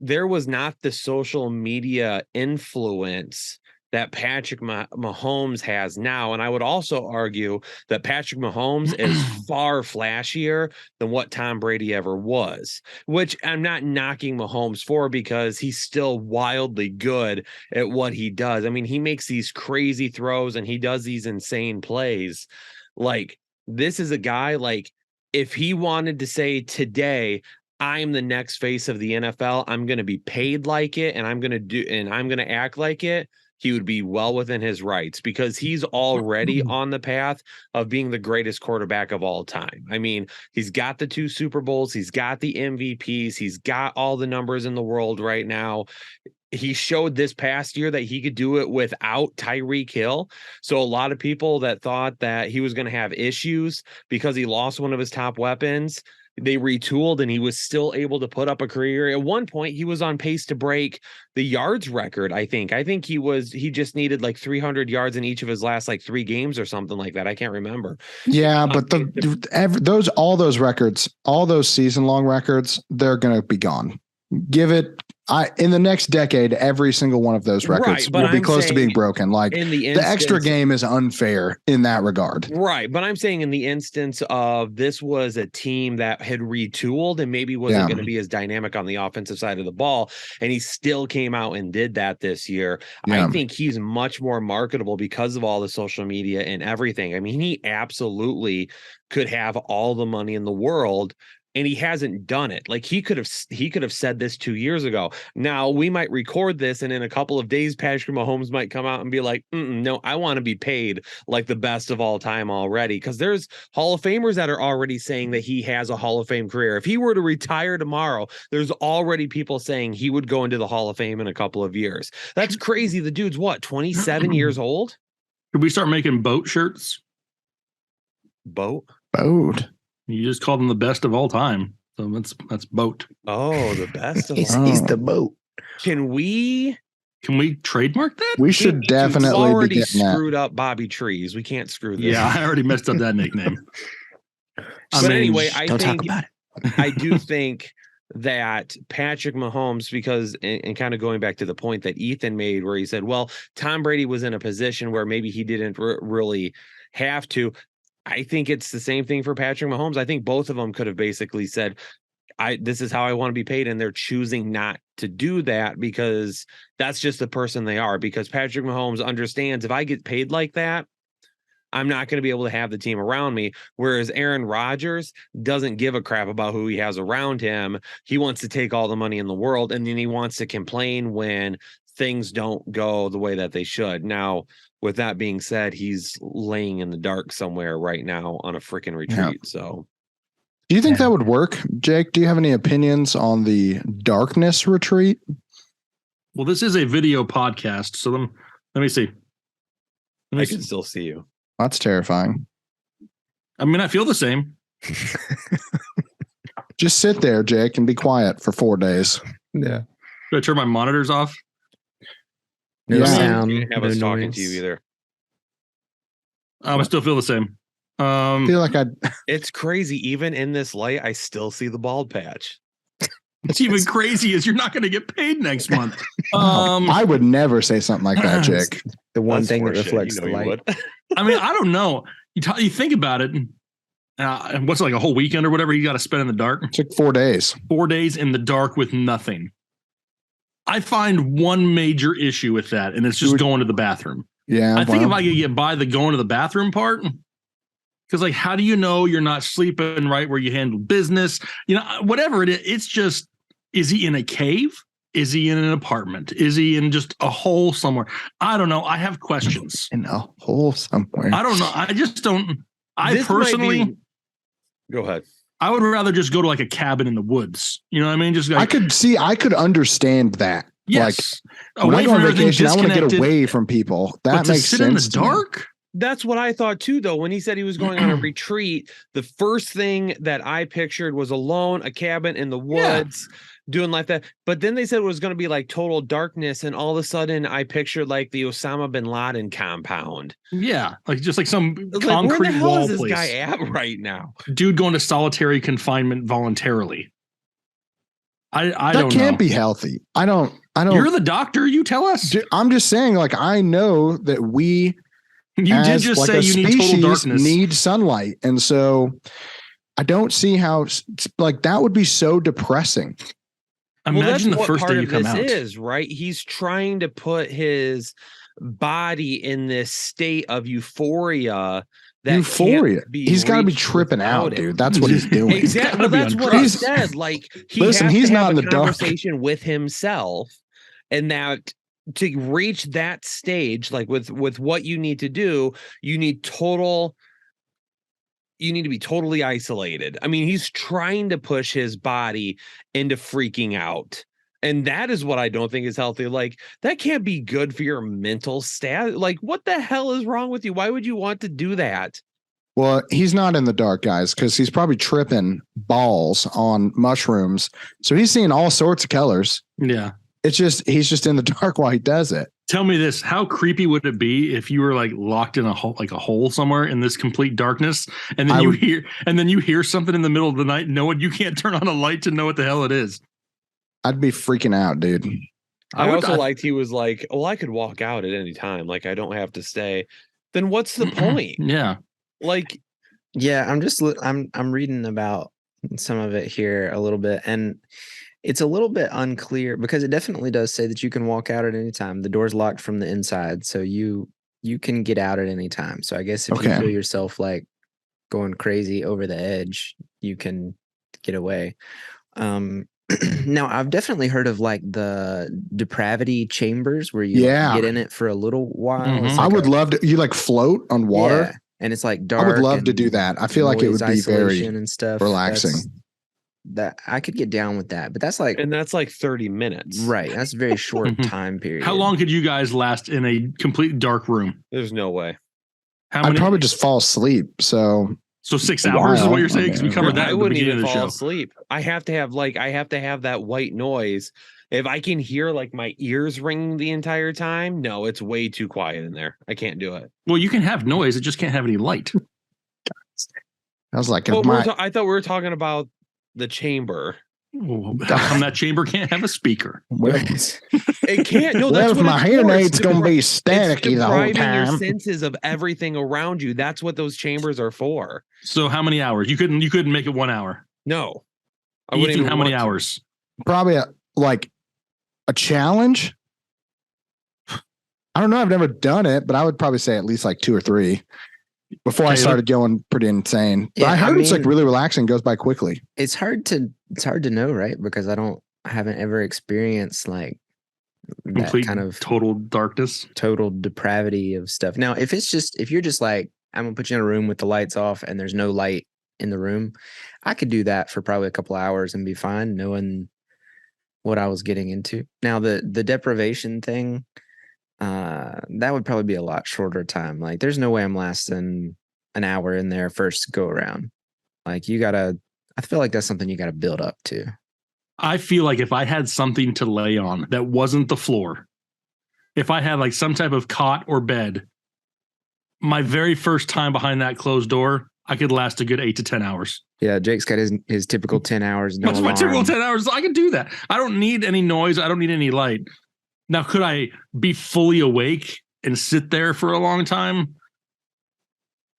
there was not the social media influence that Patrick Mahomes has now. And I would also argue that Patrick Mahomes is far flashier than what Tom Brady ever was, which I'm not knocking Mahomes for because he's still wildly good at what he does. I mean, he makes these crazy throws and he does these insane plays. Like, this is a guy, like, if he wanted to say today, I'm the next face of the NFL, I'm going to be paid like it, and I'm going to act like it, he would be well within his rights because he's already on the path of being the greatest quarterback of all time. I mean, he's got the 2 Super Bowls, he's got the MVPs, he's got all the numbers in the world right now. He showed this past year that he could do it without Tyreek Hill. So a lot of people that thought that he was going to have issues because he lost one of his top weapons, they retooled and he was still able to put up a career. At one point, he was on pace to break the yards record. I think he just needed like 300 yards in each of his last like 3 games or something like that. I can't remember. Yeah, but all those records, all those season long records, they're going to be gone. Give it in the next decade, every single one of those records will be close to being broken. Like the extra game is unfair in that regard. Right. But I'm saying in the instance of this was a team that had retooled and maybe wasn't going to be as dynamic on the offensive side of the ball. And he still came out and did that this year. Yeah. I think he's much more marketable because of all the social media and everything. I mean, he absolutely could have all the money in the world. And he hasn't done it. Like he could have said this 2 years ago. Now we might record this, and in a couple of days, Patrick Mahomes might come out and be like, "No, I want to be paid like the best of all time already." Because there's Hall of Famers that are already saying that he has a Hall of Fame career. If he were to retire tomorrow, there's already people saying he would go into the Hall of Fame in a couple of years. That's crazy. The dude's what, 27 years old? Could we start making boat shirts? Boat. You just called him the best of all time. So that's boat. Oh, the best of all. He's the boat. Can we trademark that? We should definitely already screwed up Bobby Trees. We can't screw this. Yeah, I already messed up that nickname. Anyway, I don't talk about it. I do think that Patrick Mahomes, because and kind of going back to the point that Ethan made where he said, well, Tom Brady was in a position where maybe he didn't really have to. I think it's the same thing for Patrick Mahomes. I think both of them could have basically said, this is how I want to be paid. And they're choosing not to do that because that's just the person they are. Because Patrick Mahomes understands if I get paid like that, I'm not going to be able to have the team around me. Whereas Aaron Rodgers doesn't give a crap about who he has around him. He wants to take all the money in the world. And then he wants to complain when things don't go the way that they should. Now, with that being said, he's laying in the dark somewhere right now on a freaking retreat. Yeah. So do you think that would work, Jake? Do you have any opinions on the darkness retreat? Well, this is a video podcast, so let me see. I can still see you. That's terrifying. I mean, I feel the same. Just sit there, Jake, and be quiet for 4 days. Yeah. Should I turn my monitors off? No Yeah. sound. You didn't have no us talking noise. to you either. I still feel the same. I feel like It's crazy. Even in this light, I still see the bald patch. It's even crazy is you're not going to get paid next month. I would never say something like that, Jake. The one That's thing that horseshit. reflects You know the you light. would. I mean, I don't know. You think about it. What's it, like a whole weekend or whatever you got to spend in the dark? It's like 4 days. 4 days in the dark with nothing. I find one major issue with that, and it's just going to the bathroom. Yeah. I think if I could get by the going to the bathroom part, because like, how do you know you're not sleeping right where you handle business? You know, whatever it is, it's just, is he in a cave? Is he in an apartment? Is he in just a hole somewhere? I don't know. I have questions. In a hole somewhere. I don't know. I just don't. I This might personally, be- Go ahead. I would rather just go to like a cabin in the woods. You know what I mean? Just like, I could understand that. yes, Like, when I away go from on everything, vacation, I want to get disconnected. away from people. But That to makes sit sense. in the to me. dark. That's what I thought too, though. When he said he was going on a retreat, the first thing that I pictured was alone, a cabin in the woods, doing like that. But then they said it was going to be like total darkness, and all of a sudden I pictured like the Osama bin Laden compound. Yeah, like just like some Like, where concrete the hell wall is this place. guy at right now? Dude going to solitary confinement voluntarily. I That don't can't know. be healthy. I don't. You're the doctor. You tell us. Dude, I'm just saying, like, I know that we You did as, just like, say a you need total species darkness. need sunlight. And so I don't see how, like, that would be so depressing. Imagine the what first part day you of come this out. is, right? He's trying to put his body in this state of euphoria. That Euphoria. can't be He's got to be reached tripping out, without it. dude. That's what he's doing. Exactly. Well, gotta be that's on what I drugs. said. Like, Listen, has he's to have not in a the dark. conversation with himself, and that to reach that stage, like with what you need to do, you need to be totally isolated. I mean, he's trying to push his body into freaking out. And that is what I don't think is healthy. Like, that can't be good for your mental stat. Like, what the hell is wrong with you? Why would you want to do that? Well, he's not in the dark, guys, because he's probably tripping balls on mushrooms. So he's seeing all sorts of colors. Yeah. It's just, he's just in the dark while he does it. Tell me this: how creepy would it be if you were like locked in a hole, like a hole somewhere in this complete darkness, and then you hear something in the middle of the night, knowing you can't turn on a light to know what the hell it is? I'd be freaking out, dude. I also liked he was like, well, I could walk out at any time. Like, I don't have to stay. Then what's the point? Yeah. Like, Yeah, I'm reading about some of it here a little bit, and it's a little bit unclear because it definitely does say that you can walk out at any time. The door's locked from the inside, so you can get out at any time. So I guess if you feel yourself like going crazy over the edge, you can get away. Now I've definitely heard of like the depravity chambers where you get in it for a little while. Mhm. It's I like would love to, you like float on water. Yeah, and it's like dark. I would love to and do that. I feel like it would be very isolation and stuff. relaxing. That I could get down with that, but that's like and that's like 30 minutes. right. That's a very short Mhm. time period. How long could you guys last in a complete dark room? There's no way. How I'd many? probably just fall asleep. So 6 a hours is while. what you're saying? Because we covered that I at the wouldn't beginning even of the fall show. asleep. I have to have that white noise. If I can hear like my ears ringing the entire time, no, it's way too quiet in there. I can't do it. Well, you can have noise; it just can't have any light. I was like, But if I thought we were talking about the chamber. How come that chamber can't have a speaker? It can't. No, well, that's if what my it's hearing for. It's aid's gonna be staticky the whole depriving your time. senses of everything around you. That's what those chambers are for. So, how many hours? You couldn't make it 1 hour. No, I wouldn't Ethan, even how many want to. hours? Probably a challenge. I don't know. I've never done it, but I would probably say at least like 2 or 3 before I started going pretty insane. But Yeah, I heard I it's like mean- really relaxing, goes by quickly. It's hard to know, right? Because I haven't ever experienced like Complete kind of total darkness, total depravity of stuff. Now, if you're just like, I'm gonna put you in a room with the lights off and there's no light in the room, I could do that for probably a couple hours and be fine, knowing what I was getting into. Now, the deprivation thing, that would probably be a lot shorter time. Like, there's no way I'm lasting an hour in there first go around. Like, I feel like that's something you gotta build up to. I feel like if I had something to lay on that wasn't the floor, if I had like some type of cot or bed, my very first time behind that closed door, I could last a good 8 to 10 hours. Yeah, Jake's got his typical 10 hours. That's my typical 10 hours. I can do that. I don't need any noise. I don't need any light. Now, could I be fully awake and sit there for a long time?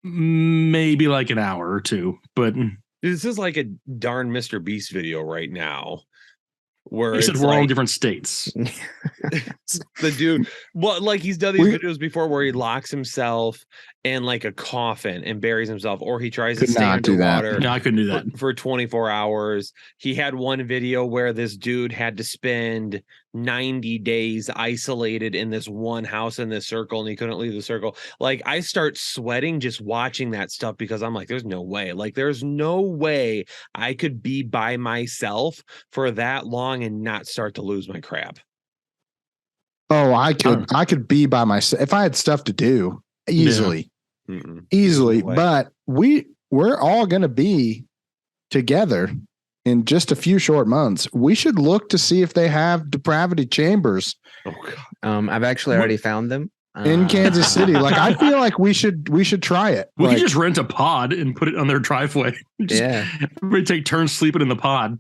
Maybe like an hour or two, but this is like a darn Mr. Beast video right now. Where he said we're all in different states. The dude, well, like he's done these videos before where he locks himself in like a coffin and buries himself, or he tries to stay underwater. No, I couldn't do that for 24 hours. He had one video where this dude had to spend 90 days isolated in this one house in this circle, and he couldn't leave the circle. Like, I start sweating just watching that stuff because I'm like, there's no way. Like, there's no way I could be by myself for that long and not start to lose my crap. Oh, I could be by myself if I had stuff to do easily. Yeah. Easily. No, but we're all going to be together in just a few short months. We should look to see if they have depravity chambers. Oh God. I've actually already found them in Kansas City. Like, I feel like we should try it. We could just rent a pod and put it on their driveway. Everybody take turns sleeping in the pod.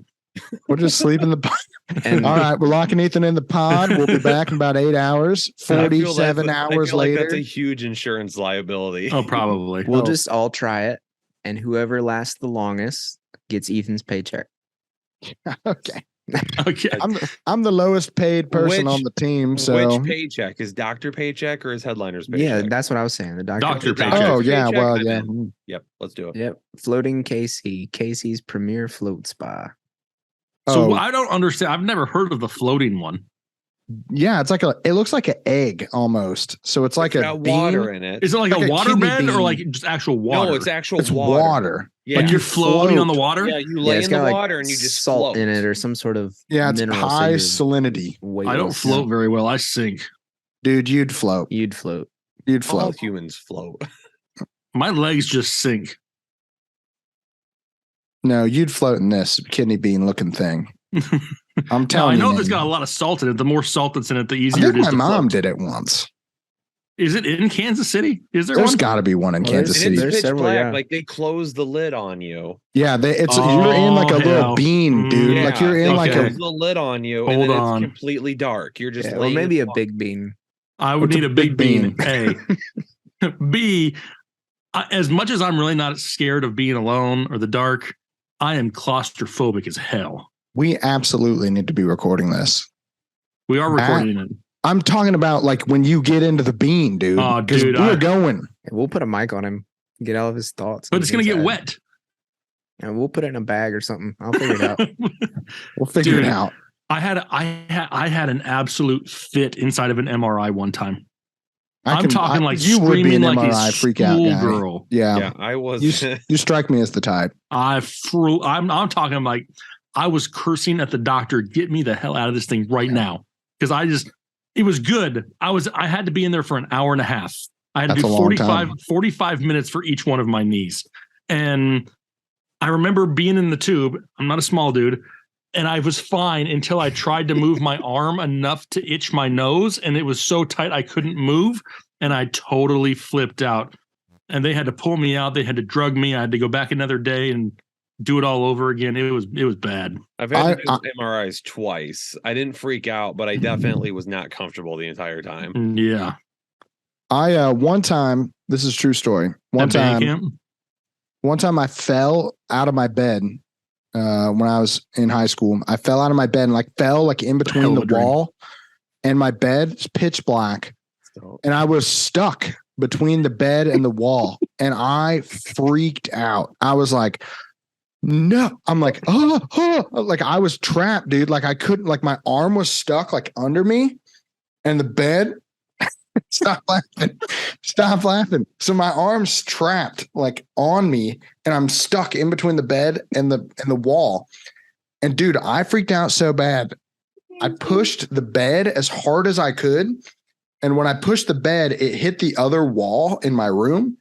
We'll just sleep in the pod. And all right, we're locking Ethan in the pod. We'll be back in about 8 hours. 47 hours later. Like that's a huge insurance liability. Oh, probably. We'll just all try it, and whoever lasts the longest gets Ethan's paycheck. Okay. Okay. I'm the lowest paid person on the team. So which paycheck is Dr. Paycheck or is Headliner's paycheck? Yeah, that's what I was saying. The Doctor Paycheck. Oh yeah, well yeah. Yep, let's do it. Yep, floating Casey's premier float spa. So I don't understand. I've never heard of the floating one. Yeah, it looks like an egg almost. So it's like a water in it. Is it like a water bed or like just actual water? No, it's actual water. Yeah. Like you're floating on the water? Yeah, you lay in the water and you just salt float. in it or some sort of it's high salinity. I don't float very well. I sink. Dude, you'd float. All humans float. My legs just sink. No, you'd float in this kidney bean looking thing. I'm telling you. I know there's got a lot of salt in it. The more salt that's in it, the easier it is. My mom did it once. Is it in Kansas City? Is there one? There's got to be one in Kansas City. It's pitch black. Like they close the lid on you. Yeah, you're in like a little bean, dude. Like you're in like the lid on you, and then it's completely dark. You're just or maybe a big bean. I would need a big bean. A. B. As much as I'm really not scared of being alone or the dark, I am claustrophobic as hell. We absolutely need to be recording this. We are recording it. I'm talking about like when you get into the bean, dude. Oh, dude. We're going. We'll put a mic on him, get all of his thoughts. But it's going to get wet. And we'll put it in a bag or something. I'll figure it out. We'll figure it out. I had an absolute fit inside of an MRI one time. I'm talking like you would be an like MRI freak out guy. Girl. Yeah, I was. You strike me as the type. I'm talking like I was cursing at the doctor. Get me the hell out of this thing right now, because it was good. I had to be in there for an hour and a half. I had to do 45 minutes for each one of my knees, and I remember being in the tube. I'm not a small dude. And I was fine until I tried to move my arm enough to itch my nose. And it was so tight I couldn't move. And I totally flipped out. And they had to pull me out. They had to drug me. I had to go back another day and do it all over again. It was bad. I've had to do MRIs twice. I didn't freak out, but I definitely was not comfortable the entire time. Yeah. One time, this is a true story. One time I fell out of my bed. When I was in high school, I fell out of my bed and fell in between the wall and my bed is pitch black. And I was stuck between the bed and the wall and I freaked out. I was like, no, I'm like, like I was trapped, dude. Like I couldn't, my arm was stuck under me and the bed. Stop laughing. Stop laughing. So my arm's trapped like on me, and I'm stuck in between the bed and the wall. And dude, I freaked out so bad. I pushed the bed as hard as I could. And when I pushed the bed, it hit the other wall in my room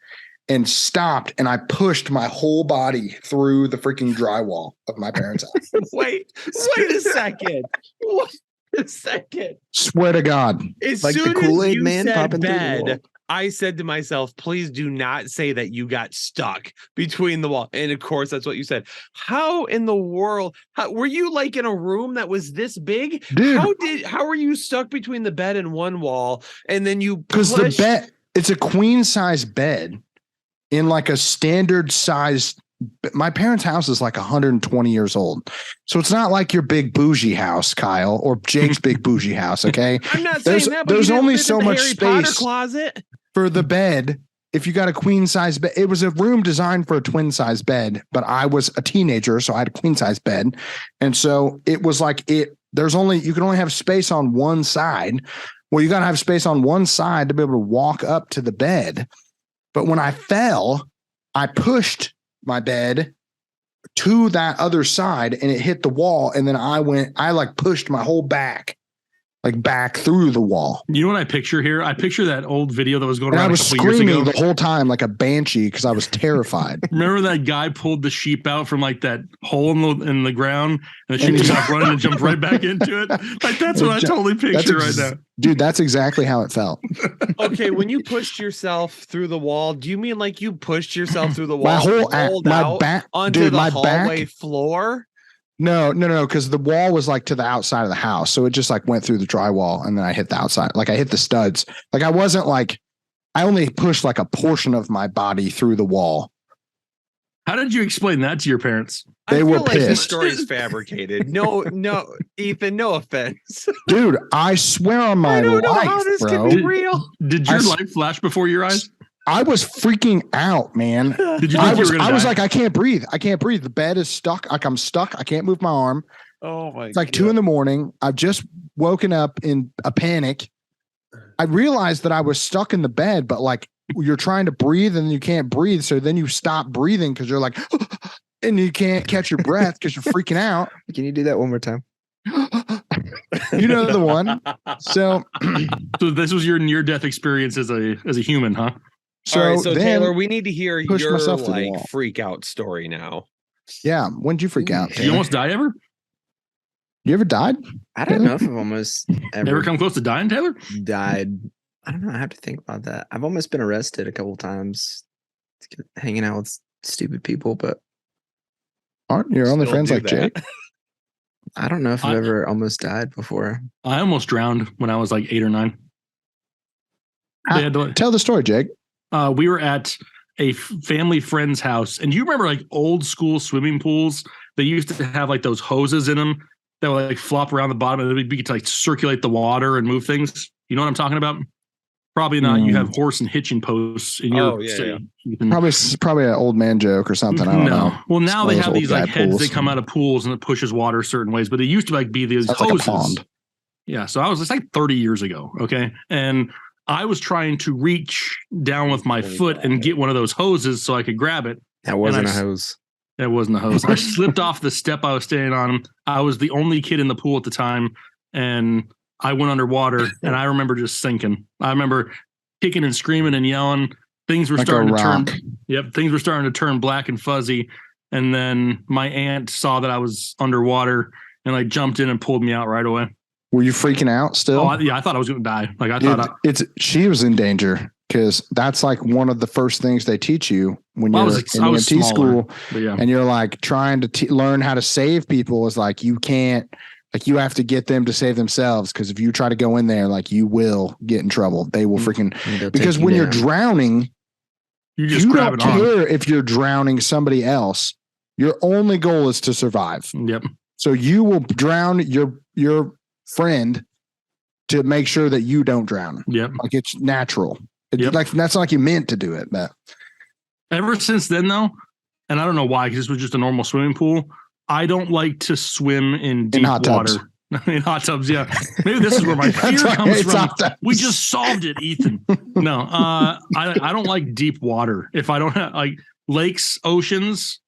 and stopped. And I pushed my whole body through the freaking drywall of my parents' house. Wait a second. Wait a second. Swear to God. As Like soon the Kool-Aid as you man said popping through the bed, wall. I said to myself, please do not say that you got stuck between the wall. And of course, that's what you said. How in the world were you like in a room that was this big? Dude. How were you stuck between the bed and one wall? And then you because the bed, it's a queen size bed in like a standard size. My parents' house is like 120 years old. So it's not like your big bougie house, Kyle, or Jake's big bougie house. Okay. I'm not saying that, but there's only so much Harry Potter space closet for the bed. If you got a queen size bed, it was a room designed for a twin size bed, but I was a teenager, so I had a queen size bed. And so it was like you can only have space on one side. Well, you got to have space on one side to be able to walk up to the bed. But when I fell, I pushed my bed to that other side and it hit the wall. And then I like pushed my whole back through the wall. You know what I picture here? I picture that old video that was going And around I was a couple years ago. screaming the whole time like a banshee because I was terrified. Remember that guy pulled the sheep out from like that hole in the ground, and the sheep just got running and jumped right back into it? Like that's what I totally picture right now. Dude, that's exactly how it felt. Okay, when you pushed yourself through the wall, do you mean like you pushed yourself through the wall, my back onto the hallway floor? No, because the wall was like to the outside of the house. So it just like went through the drywall and then I hit the outside. Like I hit the studs. Like I only pushed like a portion of my body through the wall. How did you explain that to your parents? They were like the pissed. story's fabricated. No, Ethan, no offense. Dude, I swear on my I don't know life, how this bro. can be real. Did your life flash before your eyes? I was freaking out, man. Did you think you were gonna I was die? like, I can't breathe. The bed is stuck. Like I'm stuck. I can't move my arm. Oh my! It's like 2 a.m. I've just woken up in a panic. I realized that I was stuck in the bed, but like you're trying to breathe and you can't breathe. So then you stop breathing because you're like, and you can't catch your breath because you're freaking out. Can you do that one more time? You know the one. So this was your near-death experience as a human, huh? So, all right, so then Taylor, we need to hear your like freak out story now. Yeah, when did you freak out? Did you almost die ever? You ever died? I don't know if I've almost ever come close to dying, Taylor? Died. I don't know. I have to think about that. I've almost been arrested a couple times hanging out with stupid people, but aren't your only friends like Jake? I don't know if I've ever almost died before. I almost drowned when I was like 8 or 9. Tell the story, Jake. We were at a family friend's house, and do you remember like old school swimming pools? They used to have like those hoses in them that would like flop around the bottom, and it'd be to like circulate the water and move things. You know what I'm talking about? Probably not. You have horse and hitching posts in your state. Yeah. Probably an old man joke or something. I don't know. Well, now they have these like heads pools. that come out of pools and it pushes water certain ways, but they used to like be these hoses. Like a pond. Yeah. So I was just like 30 years ago. Okay. And I was trying to reach down with my foot and get one of those hoses so I could grab it. That wasn't a hose. That wasn't a hose. I slipped off the step I was standing on. I was the only kid in the pool at the time, and I went underwater, and I remember just sinking. I remember kicking and screaming and yelling. Things were starting to turn. Yep, things were starting to turn black and fuzzy. And then my aunt saw that I was underwater and like jumped in and pulled me out right away. Were you freaking out still? Oh, I thought I was going to die. Like I thought she was in danger because that's like one of the first things they teach you when you're in EMT school. Yeah. And you're like trying to learn how to save people is like you can't. Like you have to get them to save themselves because if you try to go in there, like you will get in trouble. They will freaking because when you're drowning, you don't care if you're drowning somebody else. Your only goal is to survive. Yep. So you will drown your friend to make sure that you don't drown. Yep. Like it's natural. Like that's not like you meant to do it. But ever since then, though, and I don't know why, because this was just a normal swimming pool. I don't like to swim in deep hot water. tubs. I mean, hot tubs, yeah. Maybe this is where my fear comes from. We just solved it, Ethan. No, I don't like deep water. If I don't have like lakes, oceans,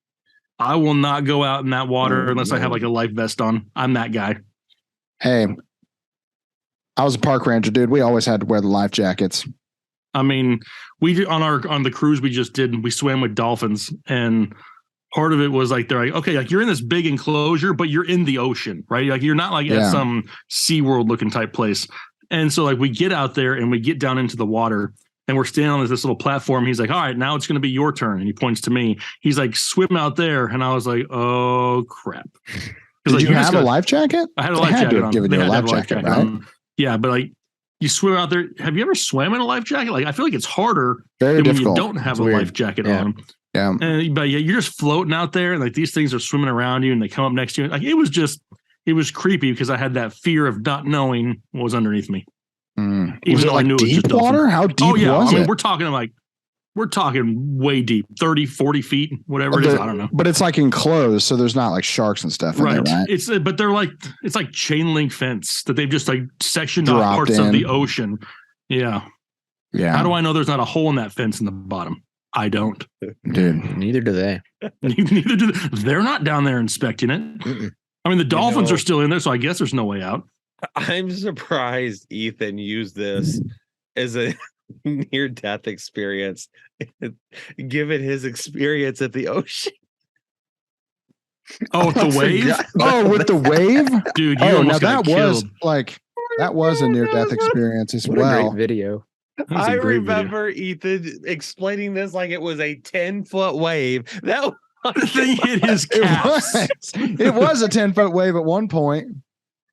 I will not go out in that water unless I have like a life vest on. I'm that guy. Hey, I was a park ranger, dude. We always had to wear the life jackets. I mean, on the cruise we just did, we swam with dolphins, and part of it was like they're like, okay, like you're in this big enclosure, but you're in the ocean, right? Like you're not like at some SeaWorld looking type place. And so like we get out there and we get down into the water and we're standing on this little platform. He's like, all right, now it's going to be your turn. And he points to me. He's like, swim out there. And I was like, oh crap. Did like, you have a life jacket? I had a life jacket on. Given you a life jacket, right? On. Yeah, but like you swim out there. Have you ever swam in a life jacket? Like I feel like it's harder when you don't have a life jacket on. Yeah. But yeah, you're just floating out there and like these things are swimming around you and they come up next to you. Like it was creepy because I had that fear of not knowing what was underneath me. Was it like deep water? How deep was it? I mean, we're talking way deep, 30, 40 feet, whatever it is. I don't know. But it's like enclosed, so there's not like sharks and stuff in there, right? But it's like chain link fence that they've just like sectioned off parts of the ocean. Yeah. Yeah. How do I know there's not a hole in that fence in the bottom? I don't. Dude, neither do they. Neither do they. They're not down there inspecting it. Mm-mm. I mean, the dolphins are still in there, so I guess there's no way out. I'm surprised Ethan used this as a near-death experience, given his experience at the ocean. Oh, with the wave? Oh, with the wave? Dude, you almost got killed. That was a near-death experience as well. A great video. I remember Ethan explaining this like it was a 10-foot wave. That thing hit his calves. It was a 10-foot wave at one point.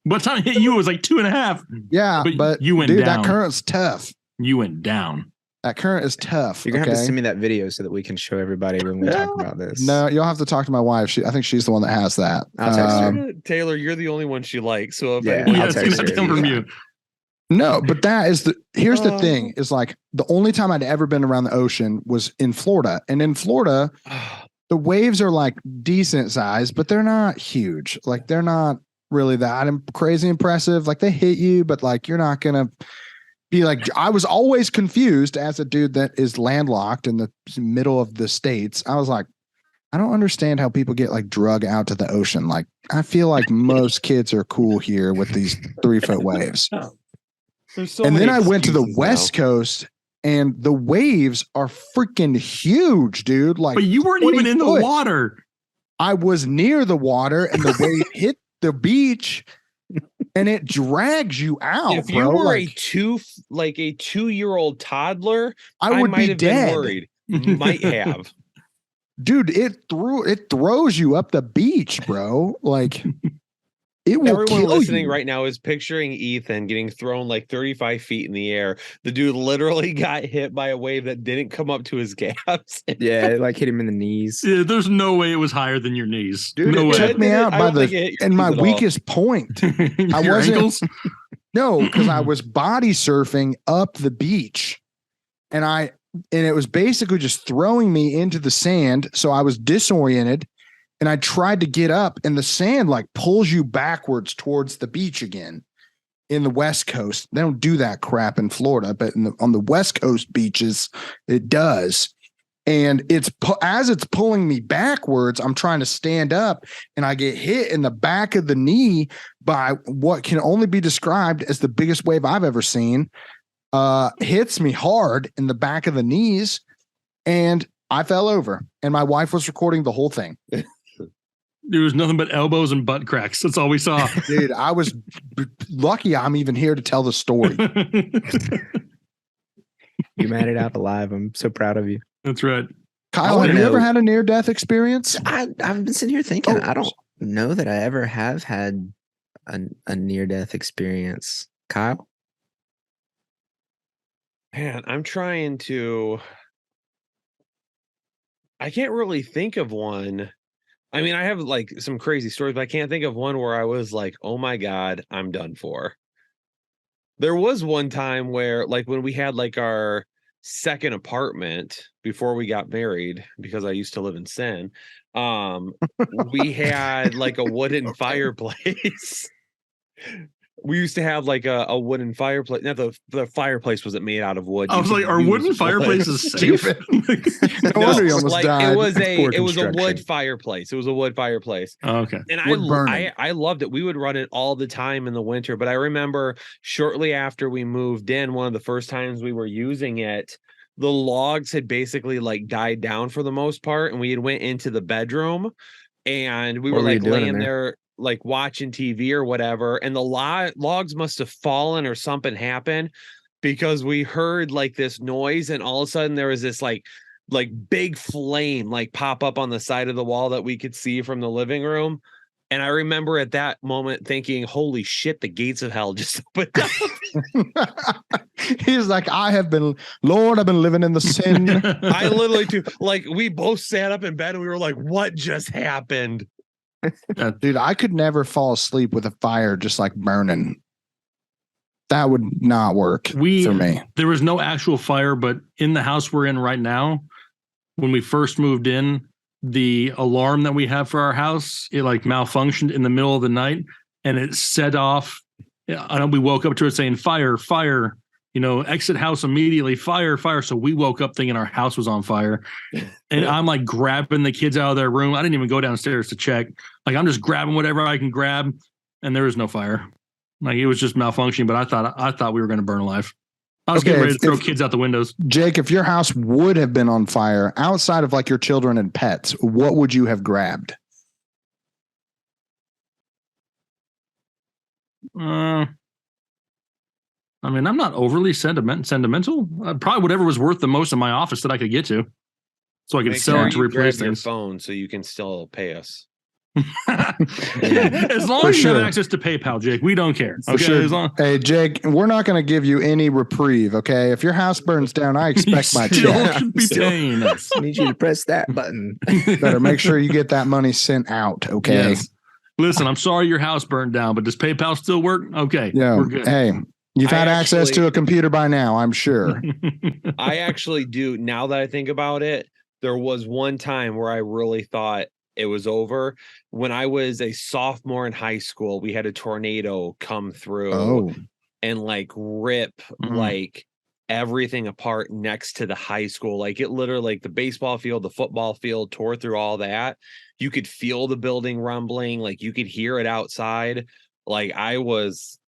By the time it hit you, it was like 2.5. Yeah, but you went down. That current's tough. You went down. That current is tough. You're gonna have to send me that video so that we can show everybody when we talk about this. No, you'll have to talk to my wife. I think she's the one that has that. I'll text her. Taylor, you're the only one she likes. So if it's gonna have to come from you. No, but here's the thing is like the only time I'd ever been around the ocean was in Florida. And in Florida, the waves are like decent size, but they're not huge. Like they're not really that crazy impressive. Like they hit you, but like you're not going to be like, I was always confused as a dude that is landlocked in the middle of the States. I was like, I don't understand how people get like drug out to the ocean. Like I feel like most kids are cool here with these 3-foot waves. And then I went to the West Coast and the waves are freaking huge, dude. Like, but you weren't even in the water. I was near the water and the wave hit the beach and it drags you out. If you were a 2-year-old toddler, I would might be have dead. Been worried. Might have. Dude, it throws you up the beach, bro. Like it will Everyone kill listening you. right now is picturing Ethan getting thrown like 35 feet in the air. The dude literally got hit by a wave that didn't come up to his gaps. Yeah, it like hit him in the knees. Yeah, there's no way it was higher than your knees. Dude, no it way. took me out by my weakest point. I wasn't. Ankles? No, because I was body surfing up the beach, and it was basically just throwing me into the sand. So I was disoriented. And I tried to get up and the sand like pulls you backwards towards the beach again in the West Coast. They don't do that crap in Florida, but on the West Coast beaches, it does. And as it's pulling me backwards, I'm trying to stand up and I get hit in the back of the knee by what can only be described as the biggest wave I've ever seen. Hits me hard in the back of the knees and I fell over and my wife was recording the whole thing. There was nothing but elbows and butt cracks. That's all we saw. Dude, I was lucky I'm even here to tell the story. You made it out alive. I'm so proud of you. That's right. Kyle, have you ever had a near-death experience? I've been sitting here thinking, I don't know that I ever have had a near-death experience. Kyle? Man, I'm trying to... I can't really think of one. I mean, I have like some crazy stories, but I can't think of one where I was like, oh my God, I'm done for. There was one time where like when we had like our second apartment before we got married, because I used to live in Sen, we had like a wooden fireplace. We used to have like a wooden fireplace. Not the fireplace wasn't made out of wood. I was like, "Are wooden fireplaces safe?" No wonder you almost like died. it was Poor a wood construction. fireplace. It was a wood fireplace. Oh, okay. And Wood burning. I loved it. We would run it all the time in the winter. But I remember shortly after we moved in, one of the first times we were using it, the logs had basically like died down for the most part, and we had went into the bedroom, and we What were were you like doing in laying there? there like watching TV or whatever, and the logs must have fallen or something happened, because we heard like this noise, and all of a sudden there was this like big flame like pop up on the side of the wall that we could see from the living room. And I remember at that moment thinking, holy shit, the gates of hell just opened up. He's like, I've been living in the sin. I literally too, like, we both sat up in bed and we were like, what just happened? Dude, I could never fall asleep with a fire just like burning. That would not work for me. There was no actual fire, but in the house we're in right now, when we first moved in, the alarm that we have for our house, it like malfunctioned in the middle of the night, and it set off. I know we woke up to it saying fire, fire, exit house immediately, fire, fire. So we woke up thinking our house was on fire. And I'm like grabbing the kids out of their room. I didn't even go downstairs to check. Like, I'm just grabbing whatever I can grab, and there was no fire. Like, it was just malfunctioning, but I thought we were going to burn alive. I was getting ready to throw kids out the windows. Jake, if your house would have been on fire outside of like your children and pets, what would you have grabbed? I mean, I'm not overly sentimental. Probably whatever was worth the most in my office that I could get to, so I could sell it to replace your things. phone so you can still pay us. As long as you have access to PayPal, Jake, we don't care. Okay. Sure. Hey, Jake, we're not going to give you any reprieve. Okay. If your house burns down, I expect my check. Be paying us. I need you to press that button. Better make sure you get that money sent out. Okay. Yes. Listen, I'm sorry your house burned down, but does PayPal still work? Okay. Yeah. We're good. Hey, you've had access to a computer by now, I'm sure. I actually do. Now that I think about it, there was one time where I really thought it was over. When I was a sophomore in high school, we had a tornado come through and like rip like everything apart next to the high school. Like, it literally, like the baseball field, the football field tore through all that. You could feel the building rumbling. Like, you could hear it outside. Like, I was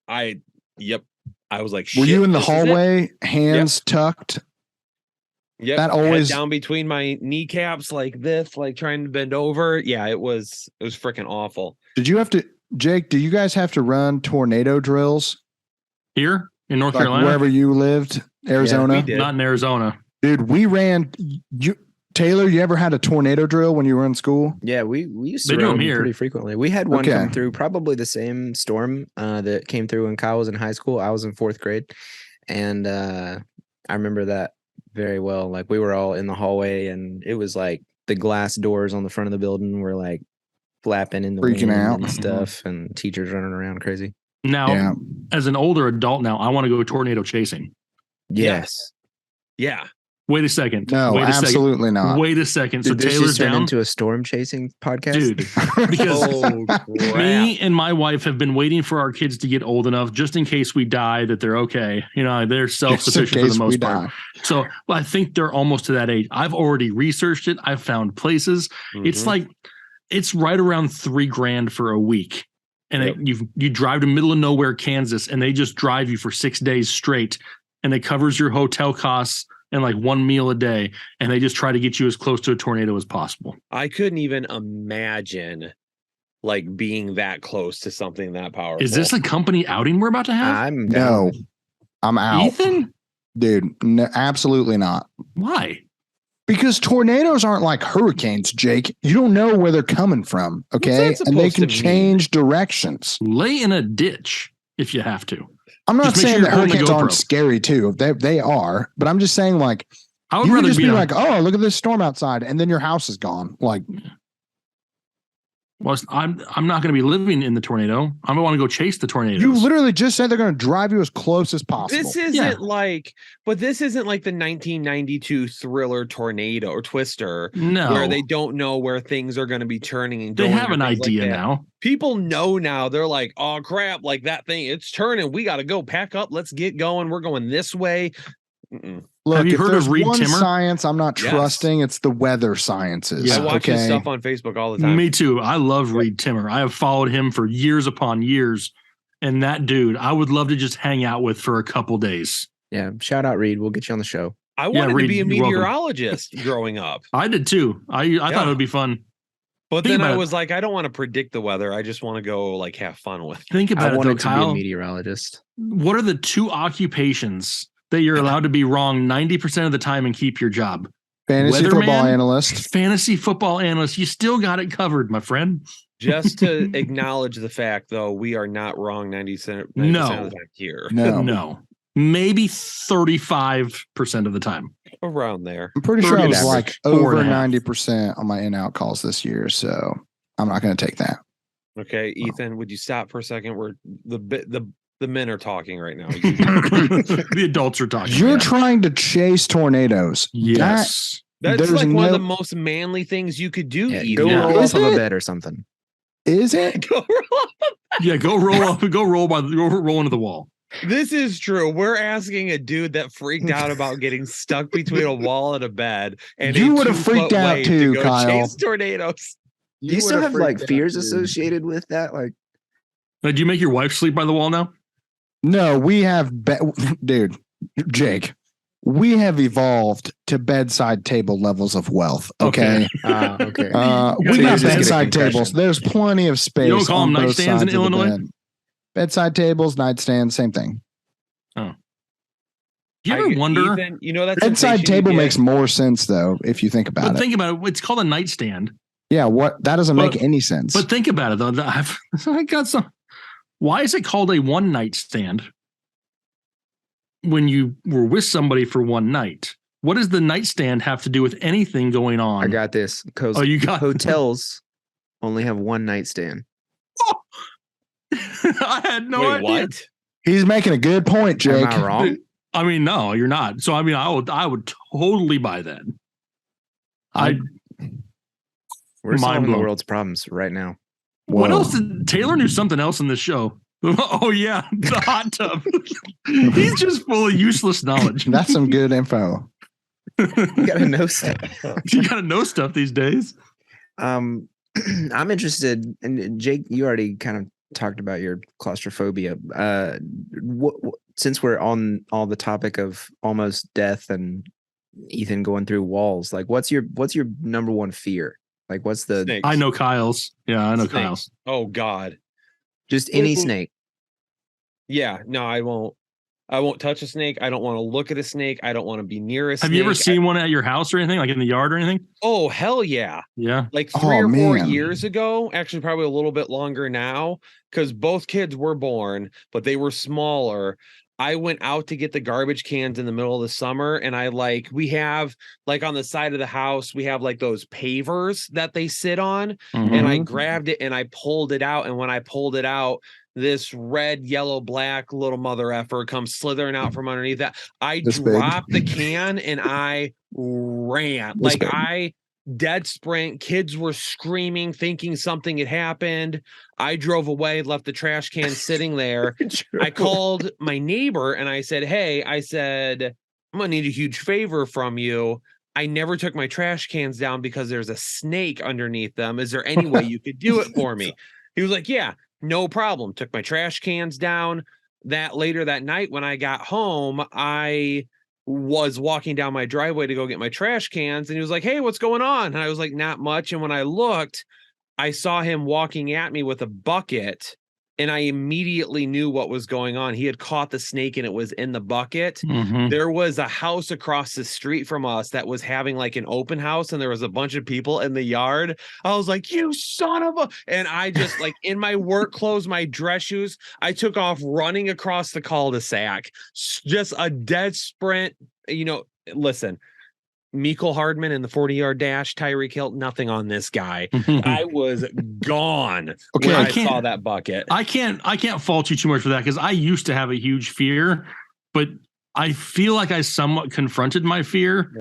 like, shit, were you in the hallway, hands tucked? Yep. That always head down between my kneecaps like this, like trying to bend over. Yeah, it was freaking awful. Did you have to, Jake, do you guys have to run tornado drills here in North Carolina? Wherever you lived, Arizona? Yeah, we did. Not in Arizona. Dude, we ran Taylor, you ever had a tornado drill when you were in school? Yeah, we used to run them here pretty frequently. We had one come through, probably the same storm that came through when Kyle was in high school. I was in 4th grade. And I remember that very well. Like, we were all in the hallway, and it was like the glass doors on the front of the building were like flapping in the freaking wind out and stuff, and teachers running around crazy. Now, as an older adult now, I want to go tornado chasing. Yes. Yeah. Wait a second. No, absolutely not. Wait a second. So this Taylor's just down into a storm chasing podcast, dude. Because me and my wife have been waiting for our kids to get old enough, just in case we die, that they're okay. They're self-sufficient for the most part. So I think they're almost to that age. I've already researched it. I've found places. It's like, it's right around $3,000 for a week. And you drive to middle of nowhere, Kansas, and they just drive you for 6 days straight, and it covers your hotel costs and like one meal a day, and they just try to get you as close to a tornado as possible. I couldn't even imagine like being that close to something that powerful. Is this a company outing we're about to have? No, I'm out. Ethan? Dude, no, absolutely not. Why? Because tornadoes aren't like hurricanes, Jake. You don't know where they're coming from, okay? And they can change directions. Lay in a ditch if you have to. I'm not saying that hurricanes aren't scary too. They are, but I'm just saying, like, I would rather just be like, oh, look at this storm outside, and then your house is gone. Like, Well, I'm not going to be living in the tornado. I'm going to want to go chase the tornadoes. You literally just said they're going to drive you as close as possible. This isn't like the 1992 thriller Tornado or Twister, where they don't know where things are going to be turning and going. They have an idea now. People know now. They're like, oh crap, like that thing, it's turning. We got to go pack up. Let's get going. We're going this way. Look, have you heard of Reed one Timmer? Science I'm not trusting. It's the weather sciences. I watch his stuff on Facebook all the time. Me too. I love Reed Timmer. I have followed him for years upon years. And that dude, I would love to just hang out with for a couple days. Yeah. Shout out, Reed. We'll get you on the show. I wanted to be a meteorologist growing up. I did too. I thought it would be fun. But then I was like, I don't want to predict the weather. I just want to go like have fun with it. Think about it though, Kyle. To be a meteorologist. What are the two occupations that you're allowed to be wrong 90% of the time and keep your job? Fantasy football analyst. Fantasy football analyst. You still got it covered, my friend. Just to acknowledge the fact, though, we are not wrong 90% of the time here. No. Maybe 35% of the time. Around there. I'm pretty sure I was like over 90% on my in-out calls this year, so I'm not going to take that. Okay, Ethan, would you stop for a second? We're the men are talking right now. The adults are talking. You're trying to chase tornadoes. Yes. That's like one of the most manly things you could do. Yeah, go roll off of a bed or something. Is it? Go roll up. Yeah, go roll up. Go roll into the wall. This is true. We're asking a dude that freaked out about getting stuck between a wall and a bed, and you would have freaked out too, Kyle. Chase tornadoes. Do you still have like fears associated with that? Like, do you make your wife sleep by the wall now? No, we have, dude, Jake. We have evolved to bedside table levels of wealth. Okay. Okay. We got bedside tables. There's plenty of space. You don't call them nightstands in Illinois? Bedside tables, nightstands, same thing. Oh. Do you ever wonder? Ethan, that bedside table makes more sense though, if you think about it. Think about it. It's called a nightstand. Yeah. That doesn't make any sense. But think about it though. I got some. Why is it called a one night stand when you were with somebody for one night? What does the nightstand have to do with anything going on? I got this. Because hotels only have one nightstand. Oh. I had no idea. What? He's making a good point, Jake. Am I wrong? I mean, no, you're not. So I mean, I would totally buy that. We're solving the world's problems right now. What else? Taylor knew something else in this show. Oh yeah, the hot tub. He's just full of useless knowledge. That's some good info. You gotta know stuff. You gotta know stuff these days. I'm interested, and Jake, you already kind of talked about your claustrophobia. Since we're on all the topic of almost death and Ethan going through walls, like what's your number one fear? Like what's the? Snakes. I know Kyle's. Yeah, I know Snakes. Kyle's. Oh God. Just any snake. Yeah, no, I won't touch a snake. I don't want to look at a snake. I don't want to be near a snake. Have you ever seen one at your house or anything, like in the yard or anything? Oh, hell yeah. Yeah. Like 3 or 4 years ago, actually probably a little bit longer now, because both kids were born, but they were smaller. I went out to get the garbage cans in the middle of the summer, and we have like on the side of the house, we have like those pavers that they sit on, and I grabbed it and I pulled it out. And when I pulled it out, this red, yellow, black little mother effer comes slithering out from underneath that. I dropped the can and I ran. I dead sprint. Kids were screaming, thinking something had happened. I drove away, left the trash can sitting there. I called my neighbor and I said, hey, I'm going to need a huge favor from you. I never took my trash cans down because there's a snake underneath them. Is there any way you could do it for me? He was like, yeah, no problem. Took my trash cans down. Later that night when I got home, I was walking down my driveway to go get my trash cans, and he was like, hey, what's going on? And I was like, not much. And when I looked, I saw him walking at me with a bucket, and I immediately knew what was going on. He had caught the snake and it was in the bucket. There was a house across the street from us that was having like an open house, and there was a bunch of people in the yard. I was like, you son of a, and I just like in my work clothes, my dress shoes, I took off running across the cul-de-sac, just a dead sprint. Listen, Mecole Hardman in the 40-yard dash, Tyreek Hill, nothing on this guy. I was gone when I saw that bucket. I can't fault you too much for that because I used to have a huge fear, but I feel like I somewhat confronted my fear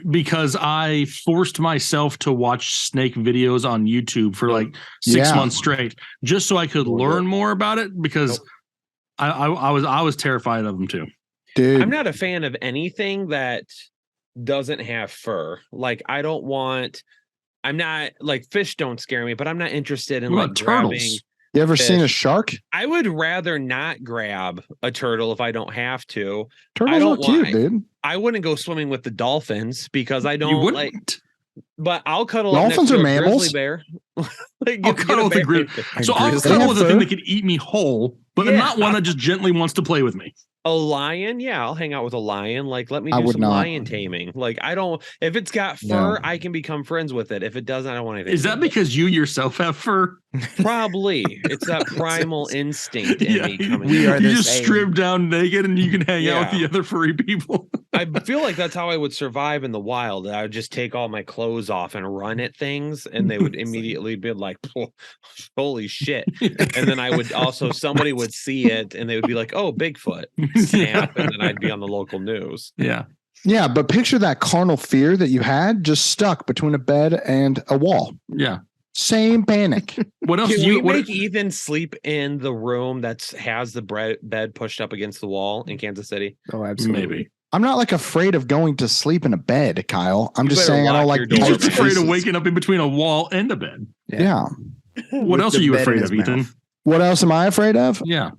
because I forced myself to watch snake videos on YouTube for like 6 months straight, just so I could learn more about it because I was terrified of them too. Dude, I'm not a fan of anything that doesn't have fur. Like I'm not like fish don't scare me, but I'm not interested in like grabbing. You ever seen a shark? I would rather not grab a turtle if I don't have to. Turtles are cute, dude. I wouldn't go swimming with the dolphins because I don't like. But I'll cuddle. Dolphins are mammals. Grizzly bear. I'll cuddle with a grizzly. So I'll cuddle with a thing that could eat me whole, but not one that just gently wants to play with me. A lion, yeah, I'll hang out with a lion. Like, let me do some lion taming. Like, I don't. If it's got fur, I can become friends with it. If it doesn't, I don't want anything. Is that because you yourself have fur? Probably. It's that primal instinct in me coming. You just strip down naked and you can hang out with the other furry people. I feel like that's how I would survive in the wild. I would just take all my clothes off and run at things, and they would immediately be like, "Holy shit!" And then I would also somebody would see it, and they would be like, "Oh, Bigfoot!" Snap, and then I'd be on the local news. Yeah, but picture that carnal fear that you had just stuck between a bed and a wall. Yeah. Same panic. What else? Can we make Ethan sleep in the room that has the bed pushed up against the wall in Kansas City? Oh, absolutely. Maybe. I'm not like afraid of going to sleep in a bed, Kyle. I'm just saying I don't like. He's just afraid of waking up in between a wall and a bed. Yeah. What else are you afraid of, Ethan? What else am I afraid of? Yeah.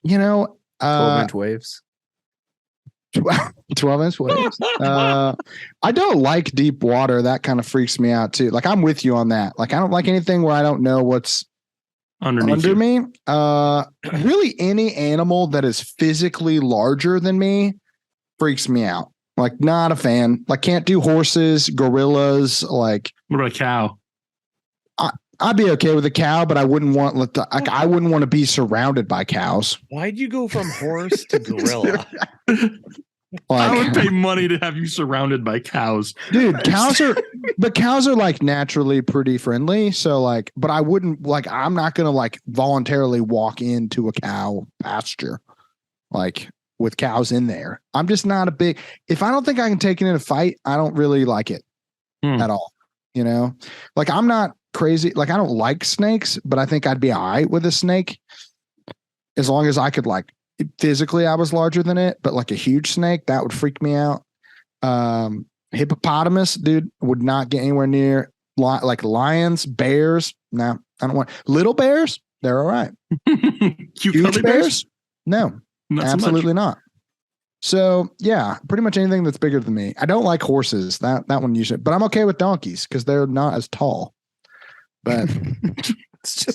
12-inch waves. 12-inch waves. I don't like deep water. That kind of freaks me out too. Like I'm with you on that. Like I don't like anything where I don't know what's under me. Really any animal that is physically larger than me freaks me out. Like not a fan. Like can't do horses, gorillas. Like what about a cow? I'd be okay with a cow, but I wouldn't want I wouldn't want to be surrounded by cows. Why'd you go from horse to gorilla? I would pay money to have you surrounded by cows. Dude, cows are like naturally pretty friendly. So like, but I wouldn't I'm not gonna like voluntarily walk into a cow pasture like with cows in there. I'm just not a big if I don't think I can take it in a fight, I don't really like it at all. Like I'm not crazy. Like I don't like snakes, but I think I'd be all right with a snake as long as I could like physically I was larger than it, but like a huge snake that would freak me out. Hippopotamus, dude, would not get anywhere near like lions, bears. No, I don't want little bears. They're all right. Huge bears? No, absolutely not. So yeah, pretty much anything that's bigger than me. I don't like horses. That one usually, but I'm okay with donkeys because they're not as tall. But it's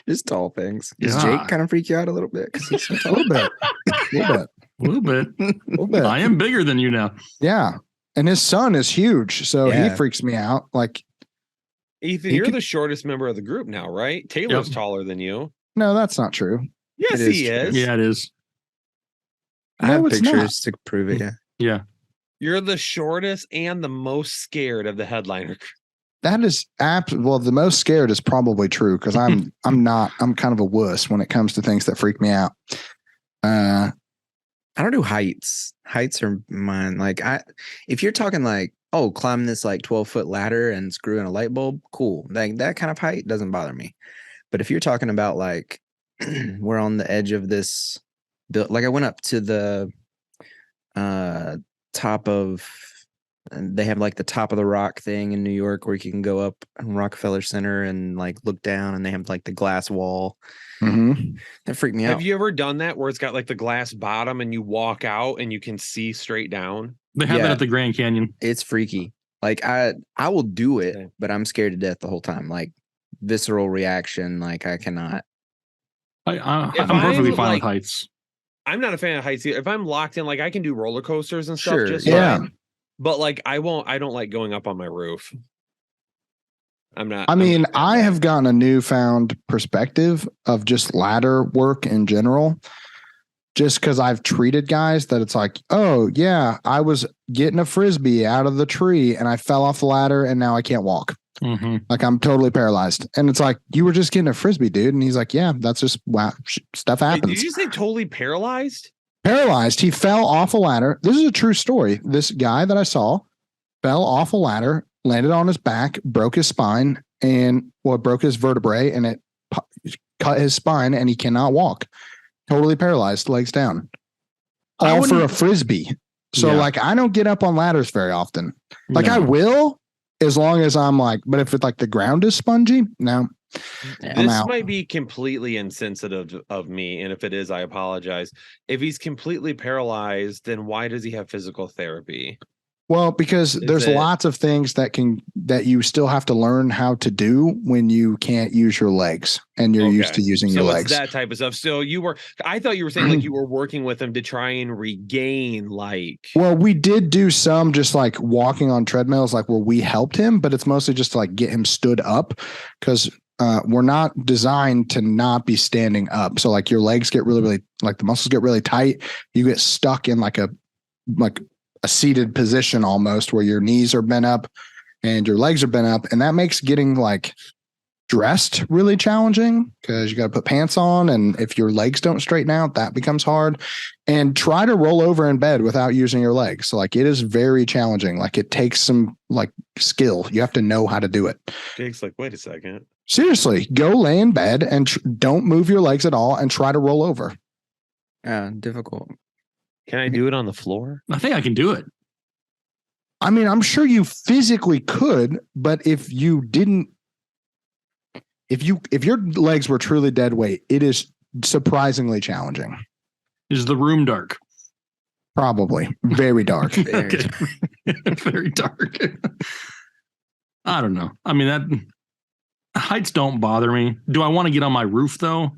just tall things. Does Jake kind of freak you out a little bit? Because he's so tall. A little bit. I am bigger than you now. Yeah, and his son is huge, so he freaks me out. Like Ethan, you're the shortest member of the group now, right? Taylor's taller than you. No, that's not true. Yes, he is. Yeah, it is. I have pictures to prove it. Yeah. You're the shortest and the most scared of the headliner. That is the most scared is probably true because I'm kind of a wuss when it comes to things that freak me out. I don't do heights. Heights are mine. Like if you're talking like, oh, climb this like 12-foot ladder and screw in a light bulb, cool. Like that kind of height doesn't bother me. But if you're talking about like we're on the edge of this, like I went up to the top of. And they have like the top of the rock thing in New York where you can go up in Rockefeller Center and like look down and they have like the glass wall. Mm-hmm. That freaked me out. Have you ever done that where it's got like the glass bottom and you walk out and you can see straight down? They have that at the Grand Canyon. It's freaky. Like I will do it, but I'm scared to death the whole time. Like visceral reaction. Like I cannot. I'm perfectly fine with heights. I'm not a fan of heights either. If I'm locked in, like I can do roller coasters and stuff. Sure, just fine. But like I don't like going up on my roof. I have gotten a newfound perspective of just ladder work in general. just because I've treated guys that it's like, oh yeah, I was getting a Frisbee out of the tree and I fell off the ladder and now I can't walk. Mm-hmm. Like I'm totally paralyzed. And it's like, you were just getting a Frisbee, dude. And he's like, yeah, that's just wow. Stuff happens. Wait, did you say totally paralyzed? Paralyzed. He fell off a ladder. This is a true story. This guy that I saw fell off a ladder, landed on his back, broke his spine, and broke his vertebrae, and it cut his spine, and he cannot walk. Totally paralyzed, legs down. All for a Frisbee. So like, I don't get up on ladders very often. Like I will, as long as I'm like, but if it's like the ground is spongy, no. This might be completely insensitive of me, and if it is, I apologize. If he's completely paralyzed, then why does he have physical therapy? Well, because there's lots of things that you still have to learn how to do when you can't use your legs and you're used to using your legs. That type of stuff. So I thought you were saying like you were working with him to try and regain like. Well, we did do some just like walking on treadmills, like where we helped him, but it's mostly just to like get him stood up because we're not designed to not be standing up. So like your legs get really, really like the muscles get really tight. You get stuck in like a seated position almost where your knees are bent up and your legs are bent up. And that makes getting like dressed really challenging because you got to put pants on. And if your legs don't straighten out, that becomes hard. And try to roll over in bed without using your legs. So like it is very challenging. Like it takes some like skill. You have to know how to do it. Jake's like, wait a second. Seriously, go lay in bed and don't move your legs at all and try to roll over. Difficult. Can I do it on the floor? I think I can do it. I mean, I'm sure you physically could, but if you didn't, if your legs were truly dead weight, it is surprisingly challenging. Is the room dark? Probably very dark. Okay. Very dark. I don't know. I mean, that heights don't bother me. Do I want to get on my roof though?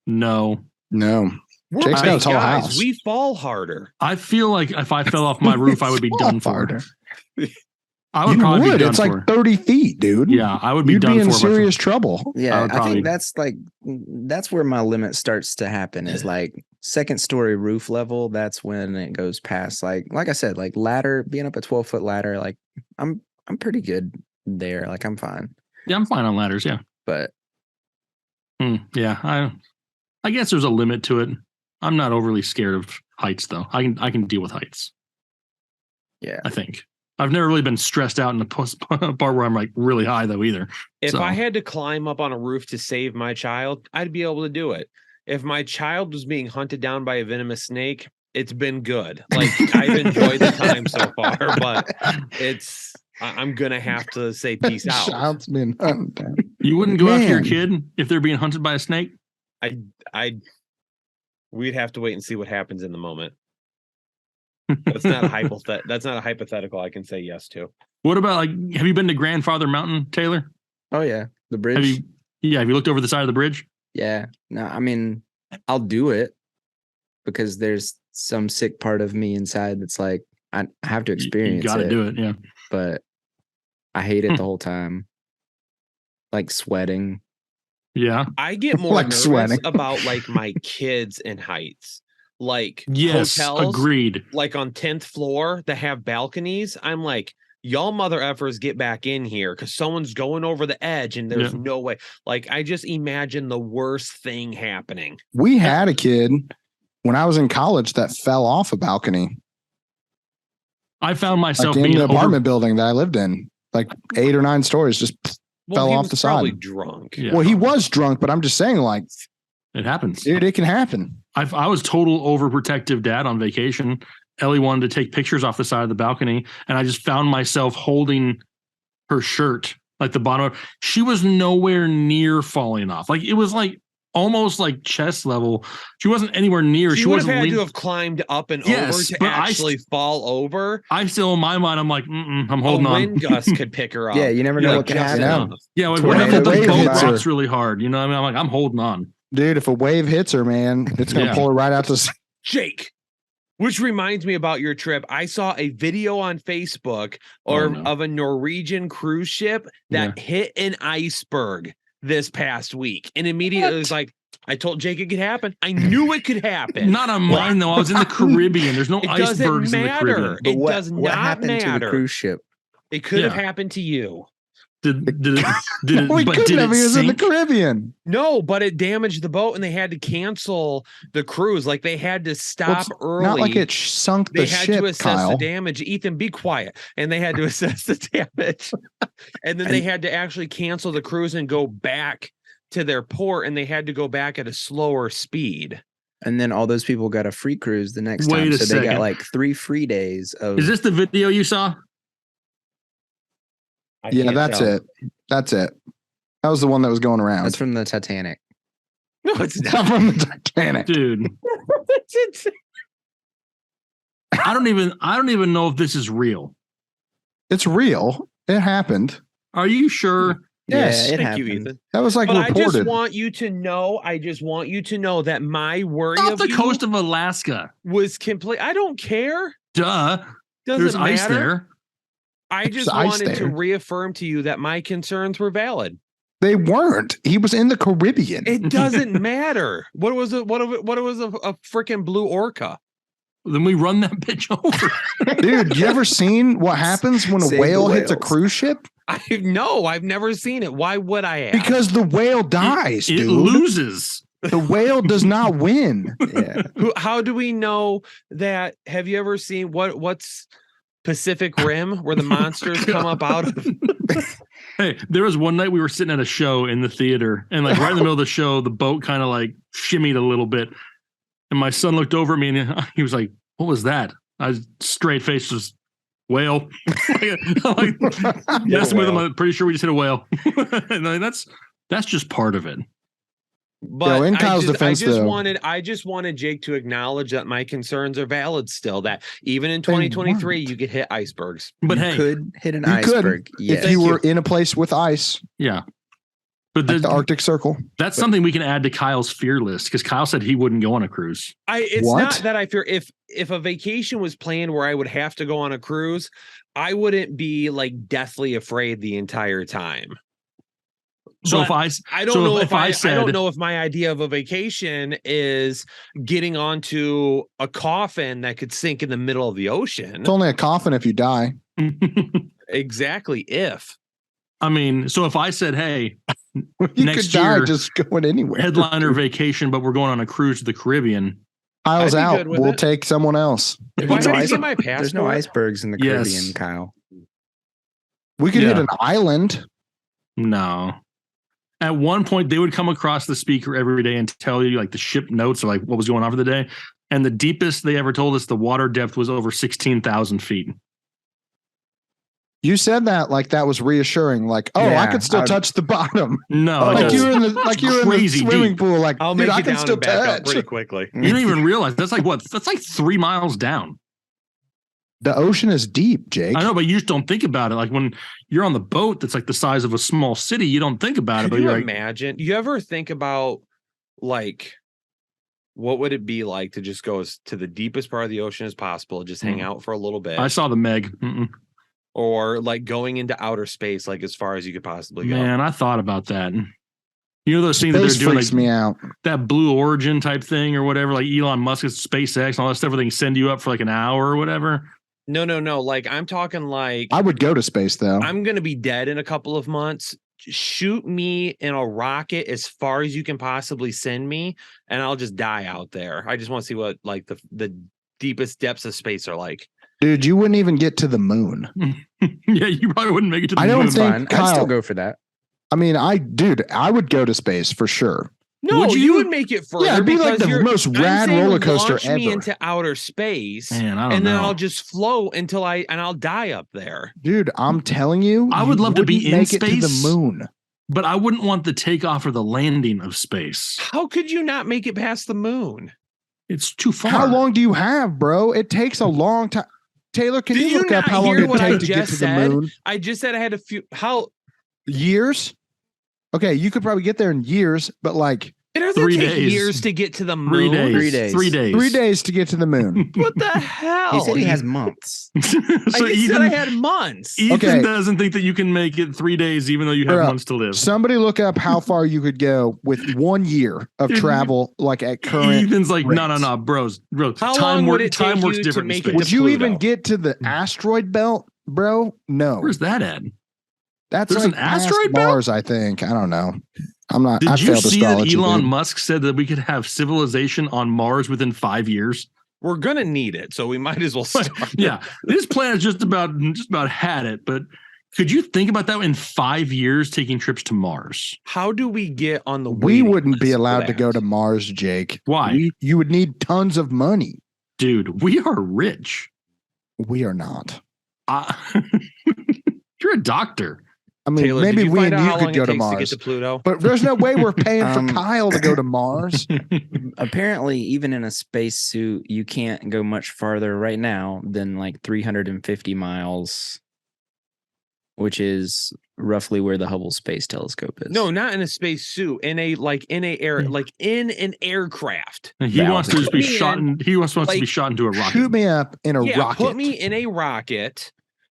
No. Jake's got a tall house. We fall harder. I feel like if I fell off my roof, I would be done for. I would you probably be done it's for. Like 30 feet, dude. Yeah, I would be You'd done be in for serious trouble. Yeah, I think that's where my limit starts to happen is like second story roof level. That's when it goes past like I said, like ladder, being up a 12-foot ladder, like I'm pretty good there. Like I'm fine. Yeah, I'm fine on ladders, yeah. But yeah, I guess there's a limit to it. I'm not overly scared of heights though. I can deal with heights. Yeah. I think. I've never really been stressed out in the part where I'm like really high though either. If I had to climb up on a roof to save my child, I'd be able to do it. If my child was being hunted down by a venomous snake, it's been good. Like I've enjoyed the time so far, but I'm gonna have to say peace out. Child's been hunted down. You wouldn't go after your kid if they're being hunted by a snake? We'd have to wait and see what happens in the moment. That's not a hypothetical I can say yes to. What about like, have you been to Grandfather Mountain, Taylor? Oh yeah, the bridge. Have you looked over the side of the bridge? Yeah. No, I mean, I'll do it because there's some sick part of me inside that's like I have to experience it. You got to do it, yeah. But I hate it the whole time. Like sweating. Yeah. I get more like nervous sweating about like my kids in heights. Like yes, hotels, agreed. Like on 10th floor that have balconies. I'm like, y'all mother effers get back in here because someone's going over the edge and there's no way. Like I just imagine the worst thing happening. We had a kid when I was in college that fell off a balcony. I found myself like in the apartment building that I lived in, like 8 or 9 stories, just fell off the side. Probably drunk. Yeah. Well, he was drunk, but I'm just saying, like, it happens. Dude, it can happen. I was total overprotective dad on vacation. Ellie wanted to take pictures off the side of the balcony, and I just found myself holding her shirt, like the bottom. She was nowhere near falling off. Like it was like almost like chest level. She wasn't anywhere near. She would have had to have climbed up and over to actually fall over. I still, in my mind, I'm like, I'm holding on. A wind gust could pick her up. Yeah, you never know what can happen. Yeah, when the boat rocks really hard, you know what I mean? I'm like, I'm holding on. Dude, if a wave hits her, man, it's going to pull her right out to... Jake, which reminds me about your trip. I saw a video on Facebook of a Norwegian cruise ship that hit an iceberg this past week. And immediately it was like, I told Jake it could happen. I knew it could happen. Not on mine though. I was in the Caribbean. There's no icebergs in the Caribbean. But It does what not happened to the matter. cruise ship? It could have happened to you. Did it? We But couldn't did have. it He was in the sink? Caribbean. No, but it damaged the boat, and they had to cancel the cruise. Like they had to stop early. Not like it sunk the They had ship, to assess Kyle. the damage. Ethan, be quiet. And they had to assess the damage, and then they had to actually cancel the cruise and go back to their port, and they had to go back at a slower speed. And then all those people got a free cruise the next Wait time. a So they got second. like 3 free days of. Is this the video you saw? I Yeah, can't that's tell. it. That's it. That was the one that was going around. That's from the Titanic. No, it's Not not. from the Titanic. Dude, I don't even know if this is real. It's real. It happened. Are you sure? Yes. Yeah, it Thank you, happened. Ethan. That was like But I just reported. want you to know. I just want you to know that my worry Off of the you coast of Alaska. was complete. I don't care. Duh. Doesn't There's matter. ice there. I There's just ice wanted to there. reaffirm to you that my concerns were valid. They weren't. He was in the Caribbean. It doesn't matter. What was it? What was a freaking blue orca? Then we run that bitch over. Dude, you ever seen what happens when a Save the whale hits a whales. cruise ship? I've never seen it. Why would I have? Because the whale dies, It dude. loses. The whale does not win. Yeah. How do we know that? Have you ever seen what's Pacific Rim where the monsters come up out of? Hey, there was one night we were sitting at a show in the theater, and like right in the middle of the show, the boat kind of like shimmied a little bit. And my son looked over at me and he was like, "What was that?" I was straight face, just whale. I'm like, yes, with him. I'm pretty sure we just hit a whale. And like, that's just part of it. But in Kyle's defense, though- I just wanted Jake to acknowledge that my concerns are valid still. That even in 2023, you could hit icebergs. But You hey, could hit an You could, iceberg. If Yes. you were in a place with ice, yeah. But like the Arctic Circle. that's something we can add to Kyle's fear list because Kyle said he wouldn't go on a cruise. It's What? not that I fear if a vacation was planned where I would have to go on a cruise, I wouldn't be like deathly afraid the entire time. So But if I I don't so know if I said, don't know if my idea of a vacation is getting onto a coffin that could sink in the middle of the ocean. It's only a coffin if you die. Exactly. If I mean, so if I said, hey, You Next could die year, just going anywhere. headliner vacation, but we're going on a cruise to the Caribbean. Kyle's I'd be out. good with We'll it. take someone else. if I There's no had to ice- get my There's no passport, icebergs in the Yes. Caribbean, Kyle. We could hit Yeah. an island. No. At one point, they would come across the speaker every day and tell you like the ship notes or like what was going on for the day. And the deepest they ever told us the water depth was over 16,000 feet. You said that like that was reassuring. Like, oh, I Yeah, could still I'd- touch the bottom. No, Oh, like Like you were in the that's crazy swimming deep. pool. Like, I'll dude, make I it can down still and back up touch. pretty quickly. you don't even realize that's like what? That's like 3 miles down. The ocean is deep, Jake. I know, but you just don't think about it. Like when you're on the boat that's like the size of a small city, you don't think about it. Could But you you're like, imagine? You ever think about like what would it be like to just go to the deepest part of the ocean as possible, just hang out for a little bit, I saw the Meg. or like going into outer space, like as far as you could possibly go? Man, I thought about that. You know those things that Space they're doing, freaks like me out. that Blue Origin type thing or whatever, like Elon Musk's SpaceX and all that stuff where they can send you up for like an hour or whatever. No. Like I'm talking like I would go to space though. I'm gonna be dead in a couple of months. Shoot me in a rocket as far as you can possibly send me, and I'll just die out there. I just want to see what like the deepest depths of space are like. Dude, you wouldn't even get to the moon. Yeah, you probably wouldn't make it to the I don't moon. think- Fine. I'd Kyle- still go for that. I mean, I would go to space for sure. No, Would you you? would make it further. Yeah, it'd be like because the you're- most I'm rad saying roller coaster launch me ever. into outer space, Man, I don't and then know. I'll just float until I'll die up there. Dude, I'm telling you, I would you love to be wouldn't in make it to space. the moon. But I wouldn't want the takeoff or the landing of space. How could you not make it past the moon? It's too far. How long do you have, bro? It takes a long time. Taylor, can Did you you look up not how long hear it what I takes to get just to said? the moon? I just said I had a few. How Years? Okay, you could probably get there in years, but like it does it 3 take days. years to get to the moon? 3 days. 3 days. 3 days. 3 days to get to the moon. What the hell? He said he has months. So I said I had months. Ethan doesn't think that you can make it 3 days, even though you have months to live. Somebody look up how far you could go with 1 year of travel, like at current. Ethan's like, rates. no, bros. How time long would it time take works you different to in make space. it Would you Pluto? even get to the asteroid belt, bro? No. Where's that at? That's There's like an asteroid belt? Mars, I think. I don't know. I'm not. Did I you failed see that astrology, Elon dude. Musk said that we could have civilization on Mars within 5 years? We're gonna need it, so we might as well start. Yeah, this planet just about had it, but could you think about that in 5 years taking trips to Mars? How do we get on the? We wouldn't be list for allowed to that? go to Mars, Jake. Why? You would need tons of money. Dude, we are rich. We are not. You're a doctor. I mean, Taylor, maybe did you we find and out you how could long go it to takes to get Mars. to Pluto? But there's no way we're paying for Um, Kyle to go to Mars. Apparently, even in a spacesuit, you can't go much farther right now than like 350 miles, which is roughly where the Hubble Space Telescope is. No, not in a space suit. In a in an aircraft. He wants to just be Put me shot. in, He wants to be like, shot into a rocket. Shoot me up in a Yeah, rocket. put me in a rocket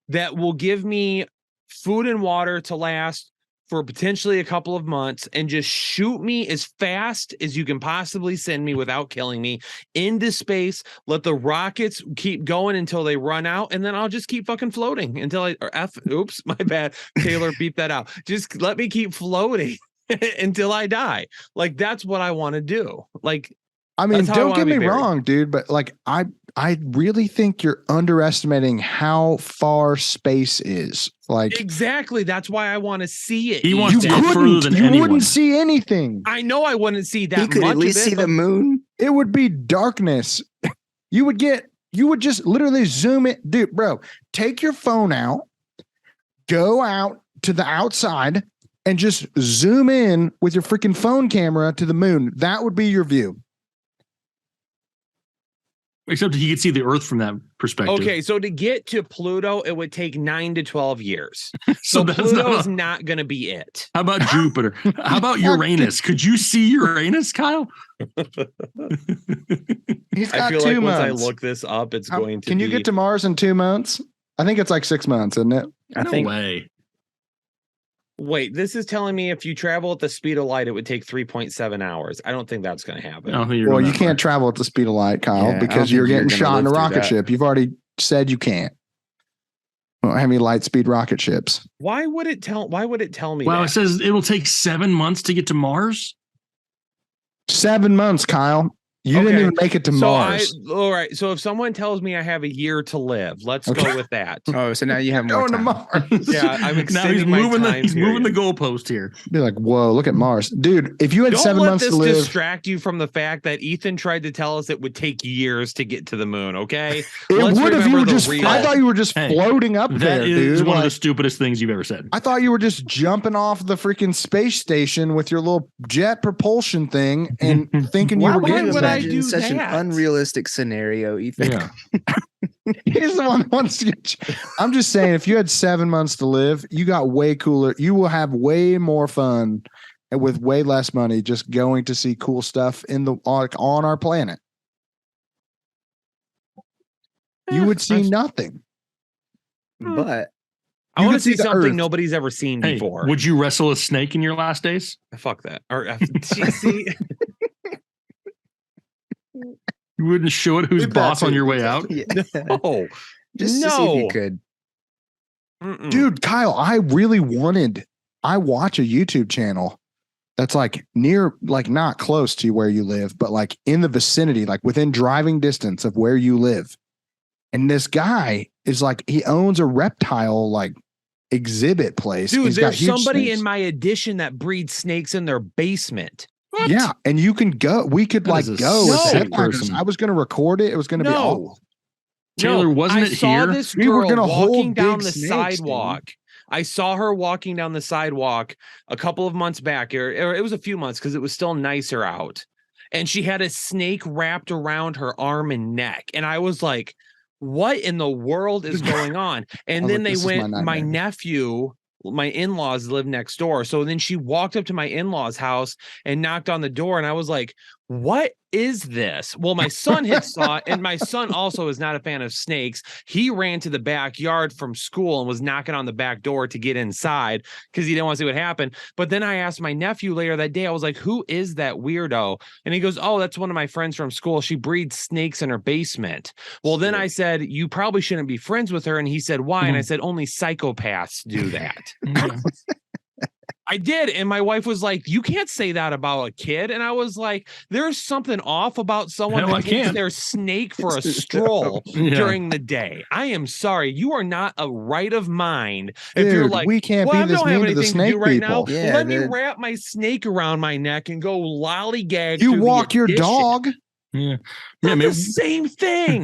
that will give me food and water to last for potentially a couple of months, and just shoot me as fast as you can possibly send me without killing me into space. Let the rockets keep going until they run out, and then I'll just keep fucking floating until oops, my bad. Taylor, beep that out. Just let me keep floating until I die. Like, that's what I want to do. Like, I mean, that's how I don't wanna get be me buried. wrong, dude, but like I really think you're underestimating how far space is. Like exactly. That's why I want to see it. He wants you to go further couldn't, than you anyone. wouldn't see anything. I know I wouldn't see that he could much at least of it, see the but moon. It would be darkness. You would just literally zoom it, dude, bro. Take your phone out, go out to the outside, and just zoom in with your freaking phone camera to the moon. That would be your view. Except he could see the Earth from that perspective. okay, so to get to Pluto, it would take 9 to 12 years. So So that's Pluto not is not going to be it. How about Jupiter? How about Uranus? Could you see Uranus, Kyle? He's I got feel 2 like once I months. look this up, it's going to Can you be... get to Mars in 2 months? I think it's like 6 months, isn't it? I No think way. Wait, this is telling me if you travel at the speed of light, it would take 3.7 hours. I don't think that's going to happen. I don't think you're Well, going you that can't travel at the speed of light, Kyle, Yeah, I don't because think you're you're getting gonna shot in a live through rocket that. ship. You've already said you can't. We don't have any light speed rocket ships. Why would it tell me Well, that? it says it will take 7 months to get to Mars. 7 months, Kyle. You didn't Okay, even make it to Mars. All right. So if someone tells me I have a year to live, let's Okay. go with that. Oh, so now you have more Going to time. Mars. Yeah, I'm Now extending he's my moving time he's moving the period. goalpost here. Be like, whoa, look at Mars. Dude, if you had Don't 7 let months this to live, distract you from the fact that Ethan tried to tell us it would take years to get to the moon. Okay, it Let's would if you remember were the just, real- I thought you were just Hey, floating up That there, is dude. one of the Like, stupidest things you've ever said. I thought you were just jumping off the freaking space station with your little jet propulsion thing and thinking you Why were would getting you would I imagine do such an that? unrealistic scenario, Ethan? Yeah. He's the one that wants to get you. I'm just saying, if you had 7 months to live, you got way cooler. You will have way more fun and with way less money just going to see cool stuff on our planet. You would see nothing. But I You want could to see see the something Earth. nobody's ever seen Hey, before. would you wrestle a snake in your last days? Fuck that. Or see, You wouldn't show it who's Did that boss on too. your way out? yeah. oh Just to see if you no. could. Mm-mm. Dude, Kyle, I watch a YouTube channel that's like near, like not close to where you live, but like in the vicinity, like within driving distance of where you live. And this guy is like, he owns a reptile like exhibit place. Dude, He's got there's huge somebody snakes. in my addition that breeds snakes in their basement. What? Yeah, and you can go. We could That like is a go with sick headliners. person. I was going to record it. It was going to be No. awesome. Taylor, wasn't I it saw here? this We were girl gonna hold walking down big the snakes, dude. sidewalk. I saw her walking down the sidewalk a couple of months back, or it was a few months because it was still nicer out. And she had a snake wrapped around her arm and neck. And I was like, what in the world is going on? And was then like, they this is my went, my nightmare. nephew in-laws live next door. So then she walked up to my in-laws house and knocked on the door, and I was like, what is this? Well, my son had saw it, and my son also is not a fan of snakes. He ran to the backyard from school and was knocking on the back door to get inside because he didn't want to see what happened. But then I asked my nephew later that day, I was like, who is that weirdo? And he goes, oh, that's one of my friends from school. She breeds snakes in her basement. Well, then I said, you probably shouldn't be friends with her. And he said, why? And I said, only psychopaths do that. I did. And my wife was like, you can't say that about a kid. And I was like, there's something off about someone who takes their snake for a stroll during the day. I am sorry. You are not a right of mind. If you're like, we can't be this mean to the snake people right now. Yeah, let me wrap my snake around my neck and go lollygag. You walk your dog. Yeah. The same thing.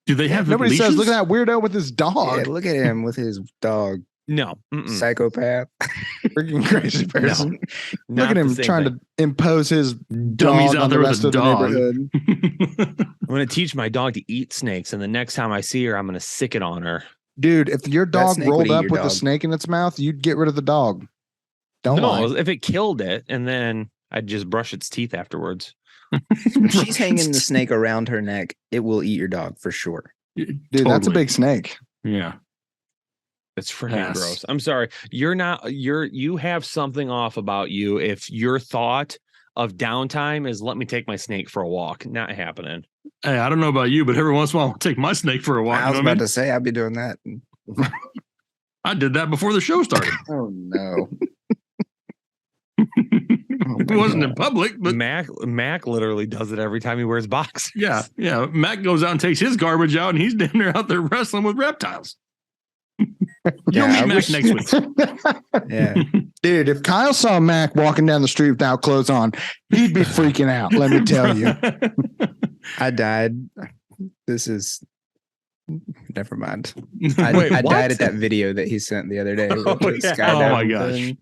Do they have nobody leashes? says, look at that weirdo with his dog. Yeah, look at him with his dog. No. Psychopath. Freaking crazy person. No, look at him trying to impose his dummies dog out on there the with rest a of the dog. neighborhood. I'm going to teach my dog to eat snakes. And the next time I see her, I'm going to sick it on her. Dude, if your dog rolled up with a snake in its mouth, you'd get rid of the dog. Don't lie. If it killed it, and then I'd just brush its teeth afterwards. If she's hanging the snake around her neck, it will eat your dog for sure. Dude, that's a big snake. Yeah. It's freaking gross. I'm sorry. You have something off about you if your thought of downtime is let me take my snake for a walk. Not happening. Hey, I don't know about you, but every once in a while I'll take my snake for a walk. I was about to say I'd be doing that. I did that before the show started. Oh no. It wasn't in public, but Mack literally does it every time he wears boxers. Yeah. Mack goes out and takes his garbage out, and he's down there out there wrestling with reptiles. You'll meet Mack next week. Yeah, dude. If Kyle saw Mack walking down the street without clothes on, he'd be freaking out. Let me tell you. I died. This is. Never mind. Wait, I died at that video that he sent the other day. Oh my gosh.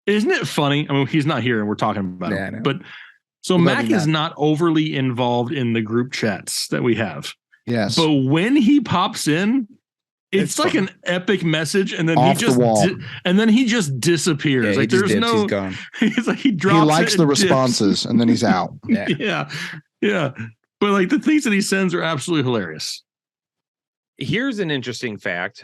Isn't it funny? I mean, he's not here and we're talking about him. But so Mack is not overly involved in the group chats that we have. Yes. But when he pops in, it's like an epic message, and then he just disappears. Yeah, like there's no. He's gone. He's like he drops. He likes the responses, and then he's out. Yeah. But like the things that he sends are absolutely hilarious. Here's an interesting fact.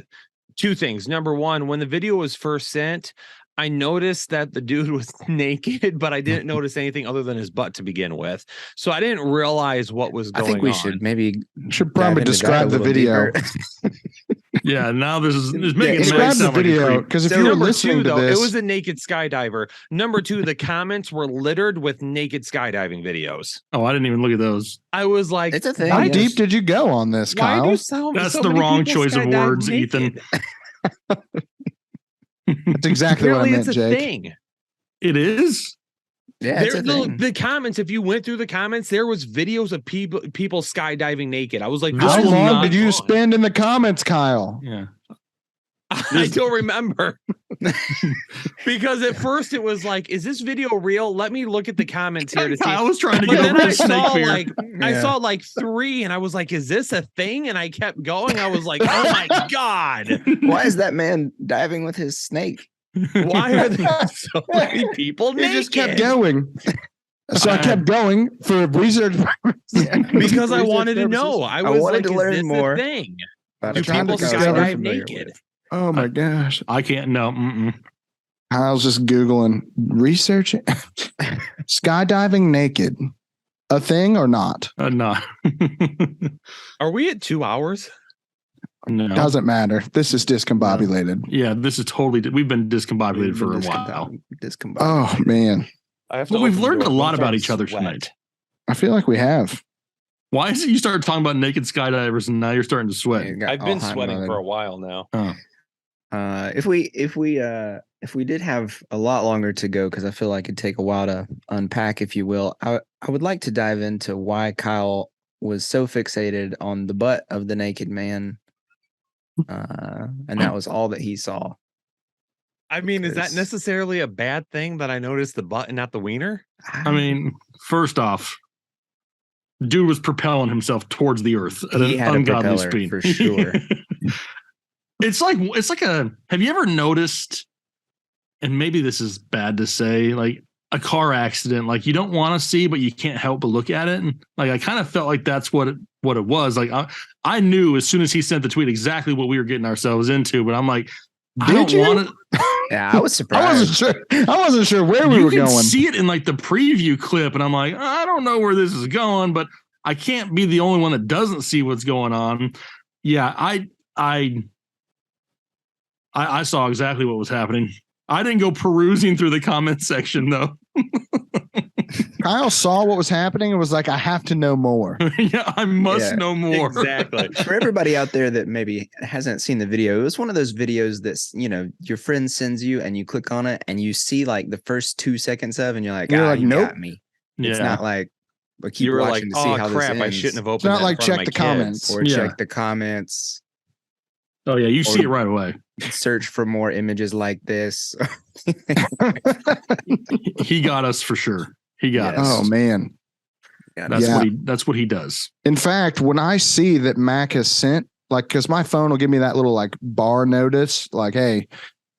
Two things. Number one, when the video was first sent, I noticed that the dude was naked, but I didn't notice anything other than his butt to begin with. So I didn't realize what was going on. I think we should probably describe the video. Yeah, now this is making describe the video, because if you were listening to this, it was a naked skydiver. Number two, the comments were littered with naked skydiving videos. Oh, I didn't even look at those. I was like, it's a thing. How deep did you go on this, Kyle? Why do That's the wrong choice of words, naked? Ethan. That's exactly what I meant, Jake. Thing. It is. Yeah, it's a thing. The comments. If you went through the comments, there was videos of people skydiving naked. I was like, how long did you spend in the comments, Kyle? Yeah, I don't remember. Because at first it was like, is this video real? Let me look at the comments here to see. I was trying to get over the snake fear. I saw like 3 and I was like, is this a thing? And I kept going. I was like, oh my God. Why is that man diving with his snake? Why are there so many people naked? It just kept going. So I kept going for research because I wanted to know. I wanted to learn more. Thing? Do people skydive naked? Oh my gosh. I can't know. Kyle's just Googling researching skydiving naked. A thing or not? No. Are we at 2 hours? No. Doesn't matter. This is discombobulated. Yeah, this is totally. We've been discombobulated for a while. Oh man. Well, we've learned a lot about each other tonight. I feel like we have. Why is it you started talking about naked skydivers and now you're starting to sweat? I've been sweating for a while now. Oh. If we did have a lot longer to go, because I feel like it'd take a while to unpack, if you will, I would like to dive into why Kyle was so fixated on the butt of the naked man, and that was all that he saw. I mean, is that necessarily a bad thing that I noticed the butt and not the wiener? I mean, first off, dude was propelling himself towards the earth at an ungodly speed for sure. It's like have you ever noticed, and maybe this is bad to say, like a car accident, like you don't want to see, but you can't help but look at it. And like, I kind of felt like that's what it was. Like I knew as soon as he sent the tweet exactly what we were getting ourselves into, but I'm like, I don't want to. Yeah, I was surprised. I wasn't sure where we were going. You can see it in like the preview clip, and I'm like, I don't know where this is going, but I can't be the only one that doesn't see what's going on. Yeah, I saw exactly what was happening. I didn't go perusing through the comment section though. Kyle saw what was happening and was like, I have to know more. Yeah, I must know more. Exactly. For everybody out there that maybe hasn't seen the video, it was one of those videos that's, your friend sends you and you click on it and you see like the first 2 seconds of, and you're like, nope. Got me. It's not like, but keep you were watching like, to see how crap, this ends. I shouldn't have opened. It's not that like in front check of the my comments kids. Or check the comments. Oh yeah, you see it right away. Search for more images like this. He got us for sure. He got us. Oh man. That's what he does. In fact, when I see that Mack has sent, like, because my phone will give me that little like bar notice, like, hey,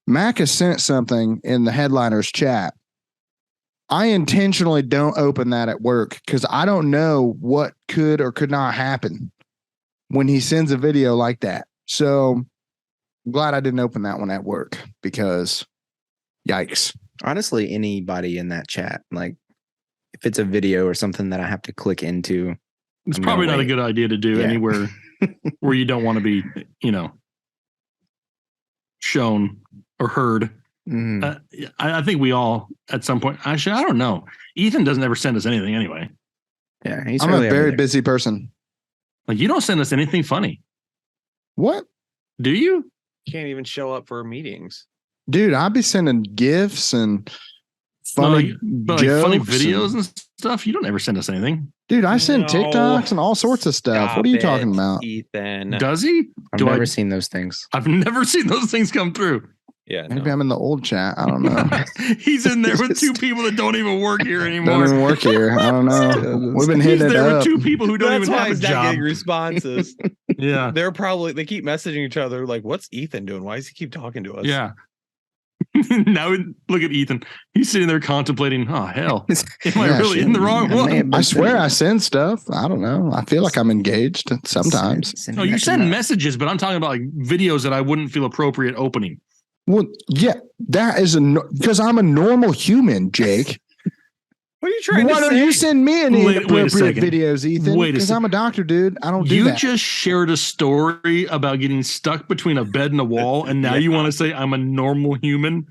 Mack has sent something in the headliners chat. I intentionally don't open that at work because I don't know what could or could not happen when he sends a video like that. So I'm glad I didn't open that one at work because yikes. Honestly, anybody in that chat, like if it's a video or something that I have to click into, it's probably not a good idea to do anywhere where you don't want to be, shown or heard. I think we all at some point, actually, I don't know. Ethan doesn't ever send us anything anyway. Yeah, I'm a very busy person. Like, you don't send us anything funny. What? Do you? Can't even show up for meetings. Dude, I'd be sending gifts and funny jokes funny videos and stuff. You don't ever send us anything. Dude, I send TikToks and all sorts of stuff. What are you talking about? Ethan. Does he? I've never seen those things. I've never seen those things come through. Yeah. Maybe I'm in the old chat. I don't know. He's in there with two people that don't even work here anymore. Don't even work here. I don't know. We've been hitting it up. With two people who don't even have a job. Getting responses. Yeah. They keep messaging each other like, what's Ethan doing? Why does he keep talking to us? Yeah. Now look at Ethan. He's sitting there contemplating, oh, hell. Am I really in the wrong one? I swear I send stuff. I don't know. I feel like I'm engaged sometimes. No, you send messages, but I'm talking about like videos that I wouldn't feel appropriate opening. Well, yeah, that is because I'm a normal human, Jake. What are you trying to say? Why don't you send me any inappropriate videos, Ethan? Because I'm a doctor, dude. I don't do that. You just shared a story about getting stuck between a bed and a wall, and now you want to say I'm a normal human?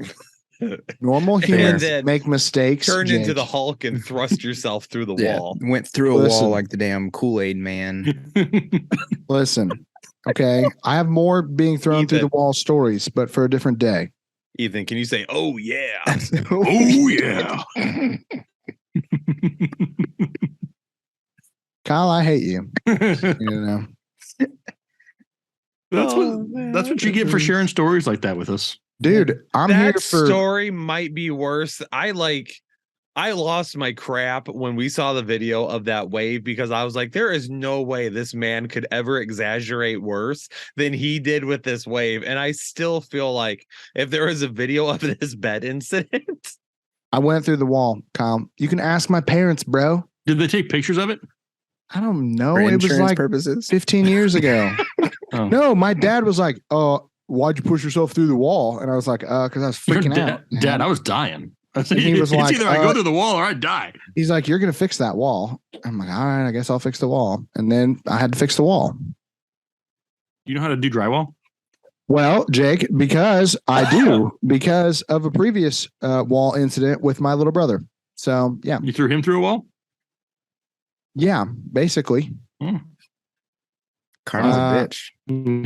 Normal humans make mistakes. Turned into the Hulk and thrust yourself through the wall. Went through a wall like the damn Kool-Aid man. Listen, okay. I have more being thrown through the wall stories, but for a different day. Ethan, can you say, oh, yeah? Oh, yeah. Kyle, I hate you. That's what you get for sharing stories like that with us. Dude, I'm here for story might be worse. I lost my crap when we saw the video of that wave because I was like, there is no way this man could ever exaggerate worse than he did with this wave. And I still feel like if there was a video of this bed incident. I went through the wall, Kyle. You can ask my parents, bro. Did they take pictures of it? I don't know. For it was like purposes? 15 years ago. Oh. No, my dad was like, why'd you push yourself through the wall? And I was like, because I was freaking out. Dad, I was dying. He was like, it's either I go through the wall or I die. He's like, you're going to fix that wall. I'm like, all right, I guess I'll fix the wall. And then I had to fix the wall. You know how to do drywall? Well, Jake, because I do, because of a previous wall incident with my little brother. So, yeah. You threw him through a wall? Yeah, basically. Karma's a bitch.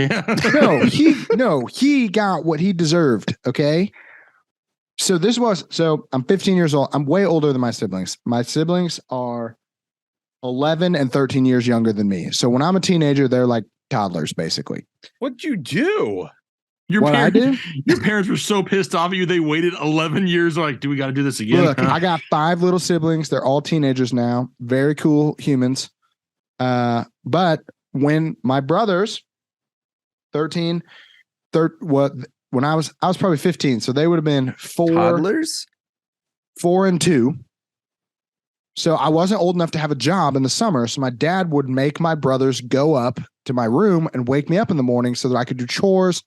Yeah. He got what he deserved. Okay. So I'm 15 years old. I'm way older than my siblings. My siblings are 11 and 13 years younger than me. So when I'm a teenager, they're like toddlers, basically. What'd you do? Your parents were so pissed off at you. They waited 11 years. Like, do we got to do this again? Look, I got 5 little siblings. They're all teenagers now. Very cool humans. But when my brothers, 13 when I was probably 15, so they would have been Toddlers? 4 and 2. So I wasn't old enough to have a job in the summer. So my dad would make my brothers go up to my room and wake me up in the morning so that I could do chores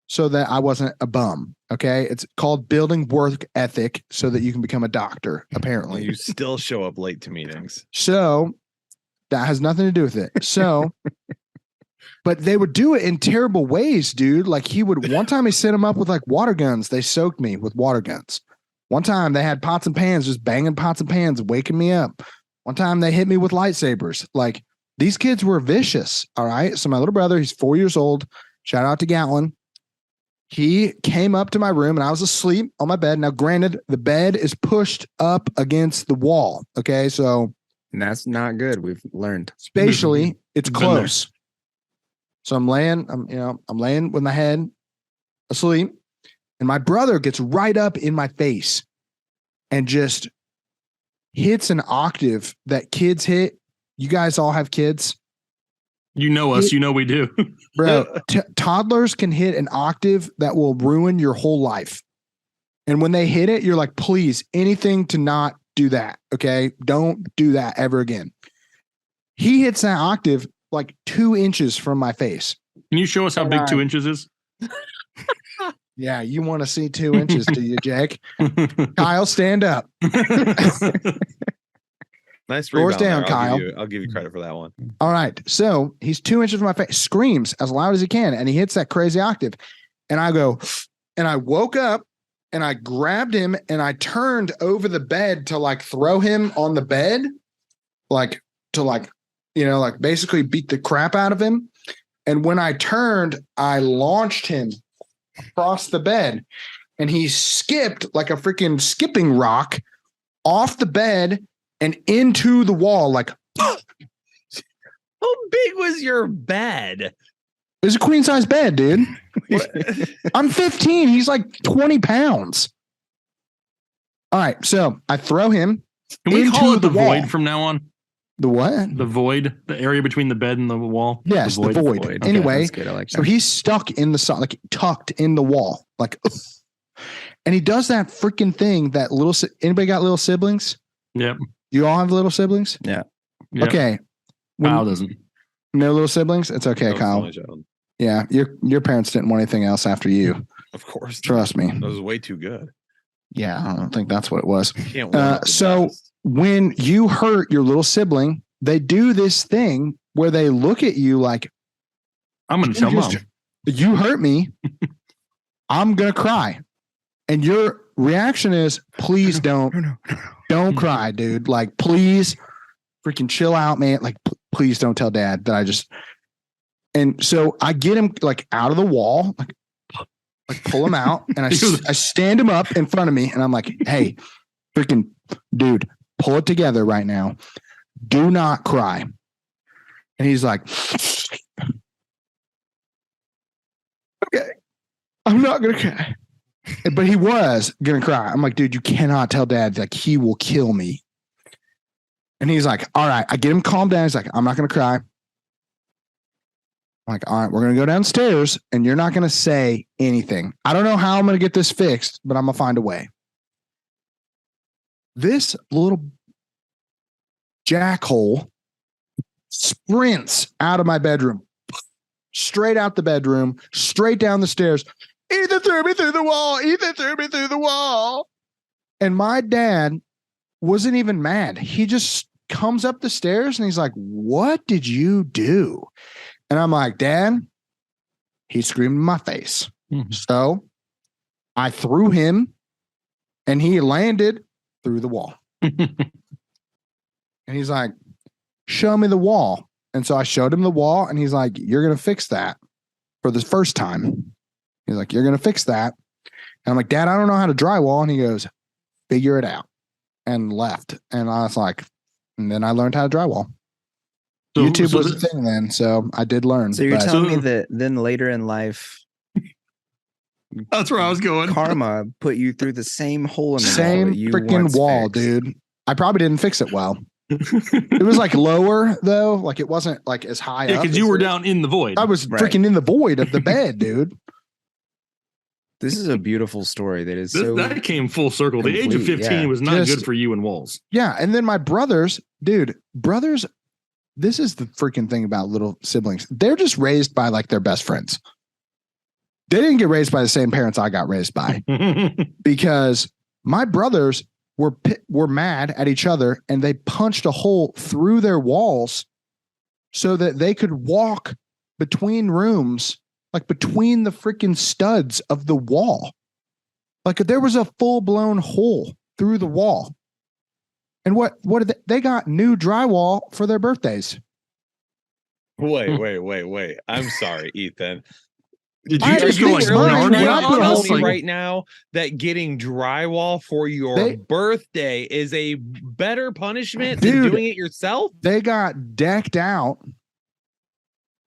so that I wasn't a bum. Okay. It's called building work ethic so that you can become a doctor, apparently. You still show up late to meetings. So that has nothing to do with it. So, but they would do it in terrible ways, dude. Like one time he sent them up with like water guns. They soaked me with water guns. One time they had pots and pans, just banging pots and pans, waking me up. One time they hit me with lightsabers. Like these kids were vicious. All right. So my little brother, he's 4 years old. Shout out to Gatlin. He came up to my room and I was asleep on my bed. Now, granted, the bed is pushed up against the wall. Okay. So and that's not good. We've learned. Spatially, it's close. So I'm laying with my head asleep. And my brother gets right up in my face and just hits an octave that kids hit. You guys all have kids. You know us. You know we do. Bro, toddlers can hit an octave that will ruin your whole life. And when they hit it, you're like, please, anything to not do that. Okay? Don't do that ever again. He hits that octave like 2 inches from my face. Can you show us how big 2 inches is? Yeah, you want to see 2 inches, do you, Jake? Kyle, stand up. Nice doors rebound down, there. Kyle. I'll give you credit for that one. All right, so he's 2 inches from my face, screams as loud as he can, and he hits that crazy octave. And I go, and I woke up, and I grabbed him, and I turned over the bed to like throw him on the bed, like to basically beat the crap out of him. And when I turned, I launched him across the bed, and he skipped like a freaking skipping rock off the bed and into the wall. Like, how big was your bed? It was a queen size bed, dude. I'm 15. He's like 20 pounds. All right. So I throw him. Can we call it the wall. void from now on? The what? The void, the area between the bed and the wall. Yes, the void. Okay, anyway, I like so he's stuck in the like tucked in the wall, like, and he does that freaking thing that anybody got little siblings? Yep. You all have little siblings? Yeah. Yep. Okay. Kyle doesn't. No little siblings? It's okay, No, Kyle. Yeah, your parents didn't want anything else after you. Of course. Trust me. That was way too good. Yeah, I don't think that's what it was. So when you hurt your little sibling, they do this thing where they look at you like, I'm going to tell mom. You hurt me. I'm going to cry. And your reaction is, please don't cry, dude. Like, please freaking chill out, man. Like, please don't tell dad that I just. And so I get him like out of the wall, like pull him out, and I stand him up in front of me, and I'm like, hey, freaking dude, pull it together right now. Do not cry. And he's like, okay, I'm not going to cry. But he was going to cry. I'm like, dude, you cannot tell dad, like, he will kill me. And he's like, all right. I get him calmed down. He's like, I'm not going to cry. I'm like, all right, we're going to go downstairs and you're not going to say anything. I don't know how I'm going to get this fixed, but I'm going to find a way. This little jackhole sprints out of my bedroom, straight out the bedroom, straight down the stairs. Ethan threw me through the wall. Ethan threw me through the wall. And my dad wasn't even mad. He just comes up the stairs and he's like, what did you do? And I'm like, Dad, he screamed in my face. Mm-hmm. So I threw him and he landed through the wall. And he's like, show me the wall. And so I showed him the wall and he's like, you're going to fix that for the first time. He's like, you're going to fix that. And I'm like, Dad, I don't know how to drywall. And he goes, figure it out, and left. And I was like, and then I learned how to drywall. YouTube was a thing then, so I did learn. So you're telling me that then later in life, that's where I was going. Karma put you through the same hole in the same freaking wall, dude. I probably didn't fix it well. It was like lower though, like it wasn't like as high. Yeah, because you were down in the void. I was freaking in the void of the bed, dude. This is a beautiful story that is that came full circle. The age of 15 was not good for you and Walls. Yeah. And then my brothers, this is the freaking thing about little siblings. They're just raised by like their best friends. They didn't get raised by the same parents I got raised by because my brothers were mad at each other and they punched a hole through their walls so that they could walk between rooms, like between the freaking studs of the wall. Like there was a full-blown hole through the wall. And what did they got new drywall for their birthdays. Wait. I'm sorry, Ethan. Did you just go like Narnia right now that getting drywall for your birthday is a better punishment than doing it yourself? They got decked out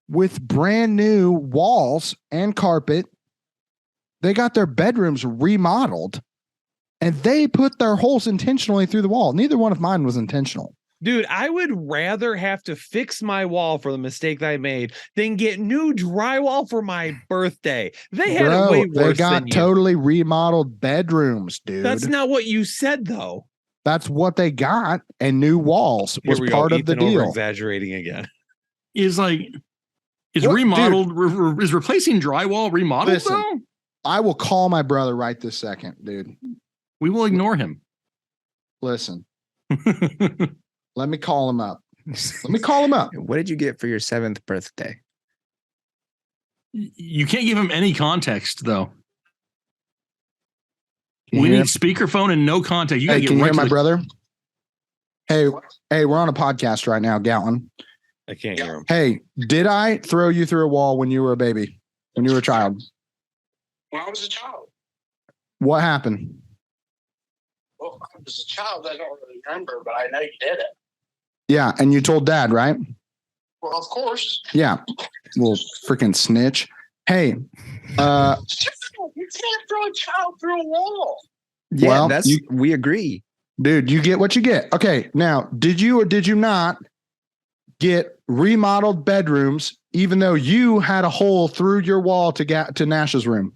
with brand new walls and carpet. They got their bedrooms remodeled and they put their holes intentionally through the wall. Neither one of mine was intentional. Dude, I would rather have to fix my wall for the mistake that I made than get new drywall for my birthday. They had it way worse. They got totally remodeled bedrooms, dude. That's not what you said, though. That's what they got, and new walls was part of the deal. Exaggerating again. Is remodeled? Is replacing drywall remodeled? Listen, though? I will call my brother right this second, dude. We will ignore him. Listen. Let me call him up. What did you get for your 7th birthday? You can't give him any context, though. We need speakerphone and no context. You gotta get can you hear my brother? Hey, we're on a podcast right now, Gatlin. I can't hear him. Hey, did I throw you through a wall when you were a baby? When you were a child? When I was a child. What happened? Well, I was a child. I don't really remember, but I know you did it. Yeah, and you told Dad, right? Well, of course. Yeah. Well, freaking snitch. Hey, you can't throw a child through a wall. Yeah, well, we agree. Dude, you get what you get. Okay, now, did you or did you not get remodeled bedrooms even though you had a hole through your wall to get to Nash's room?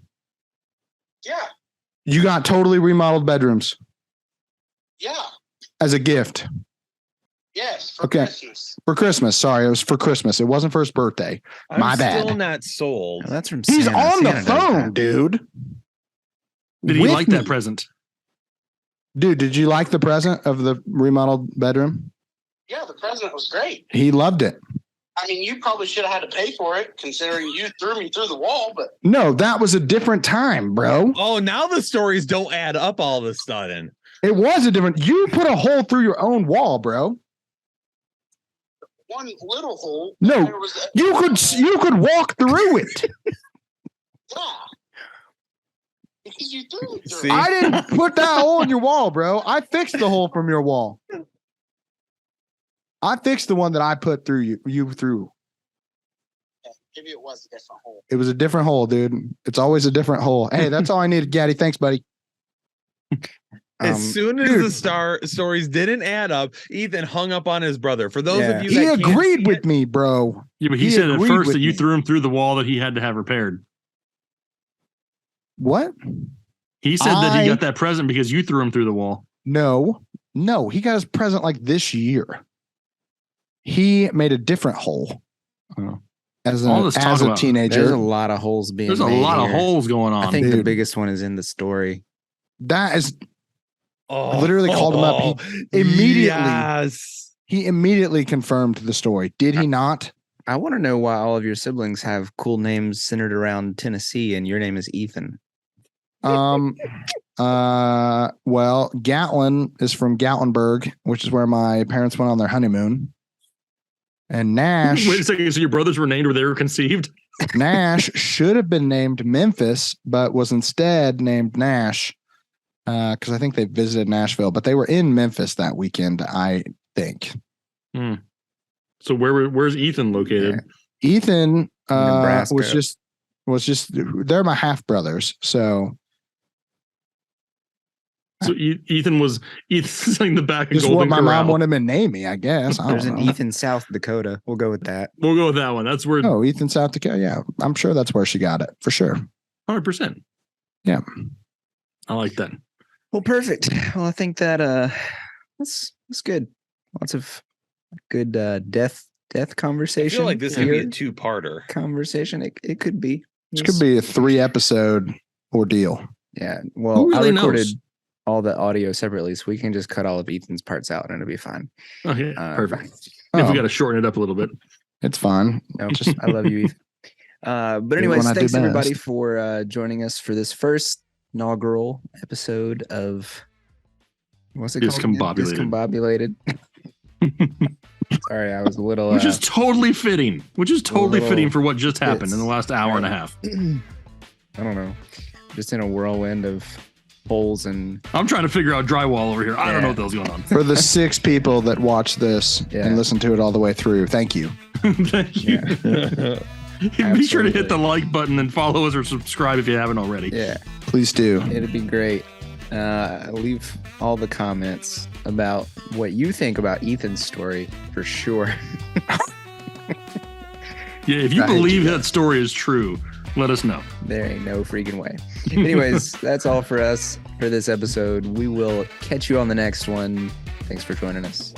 Yeah. You got totally remodeled bedrooms? Yeah. As a gift? Yes, for Christmas. For Christmas. Sorry, it was for Christmas. It wasn't for his birthday. My bad. I'm still not sold. Oh, that's from He's Santa. on Santa the phone, dude. Did he like that present? Dude, did you like the present of the remodeled bedroom? Yeah, the present was great. He loved it. I mean, you probably should have had to pay for it, considering you threw me through the wall, but... No, that was a different time, bro. Oh, now the stories don't add up all of a sudden. It was a different... You put a hole through your own wall, bro. One little hole. No, you could walk through it. Yeah. Because you threw it through. See? I didn't put that hole in your wall, bro. I fixed the hole from your wall. I fixed the one that I put through you through. Yeah, maybe it was a different hole. It was a different hole, dude. It's always a different hole. Hey, that's all I needed, Gaddy. Thanks, buddy. As soon as the stories didn't add up, Ethan hung up on his brother. For those of you that he agreed with me, bro. Yeah, but he said at first that you threw him through the wall that he had to have repaired. What? He said that he got that present because you threw him through the wall. No, he got his present like this year. He made a different hole. As a teenager. There's a lot of holes being made. There's a lot of holes going on. I think the biggest one is in the story. That is... I literally called him up. He immediately confirmed the story. Did he not? I want to know why all of your siblings have cool names centered around Tennessee and your name is Ethan. Well, Gatlin is from Gatlinburg, which is where my parents went on their honeymoon. And Nash. Wait a second. So your brothers were named where they were conceived? Nash should have been named Memphis, but was instead named Nash. Because I think they visited Nashville, but they were in Memphis that weekend, I think. So where's Ethan located? Yeah. Ethan Nebraska. was just they're my half brothers. So Ethan's like in the back of just Golden what my Corral. mom wanted him to name me, I guess. There's an Ethan, South Dakota. We'll go with that. We'll go with that one. That's where. Oh, Ethan, South Dakota. Yeah, I'm sure that's where she got it for sure. 100%. Yeah. I like that. Well, perfect. Well, I think that that's good. Lots of good death conversation. I feel like this could be a 2-parter conversation. It could be. This could be a 3-episode ordeal. Yeah. Well, Who really I recorded knows? all the audio separately, so we can just cut all of Ethan's parts out and it'll be fine. Okay, perfect. Oh. If we got to shorten it up a little bit. It's fine. No, I love you, Ethan. But anyways, when I do thanks everybody best. for joining us for this first inaugural episode of what's it called? Discombobulated. Sorry, I was a little. Which is totally fitting. Fitting for what just happened in the last hour and a half. I don't know. Just in a whirlwind of holes and. I'm trying to figure out drywall over here. I don't know what the hell's going on. For the 6 people that watch this and listen to it all the way through, thank you. Thank you. Yeah. Be sure to hit the like button and follow us or subscribe if you haven't already. Yeah. Please do. It'd be great. Leave all the comments about what you think about Ethan's story for sure. Yeah, if you believe that story is true, let us know. There ain't no freaking way. Anyways, that's all for us for this episode. We will catch you on the next one. Thanks for joining us.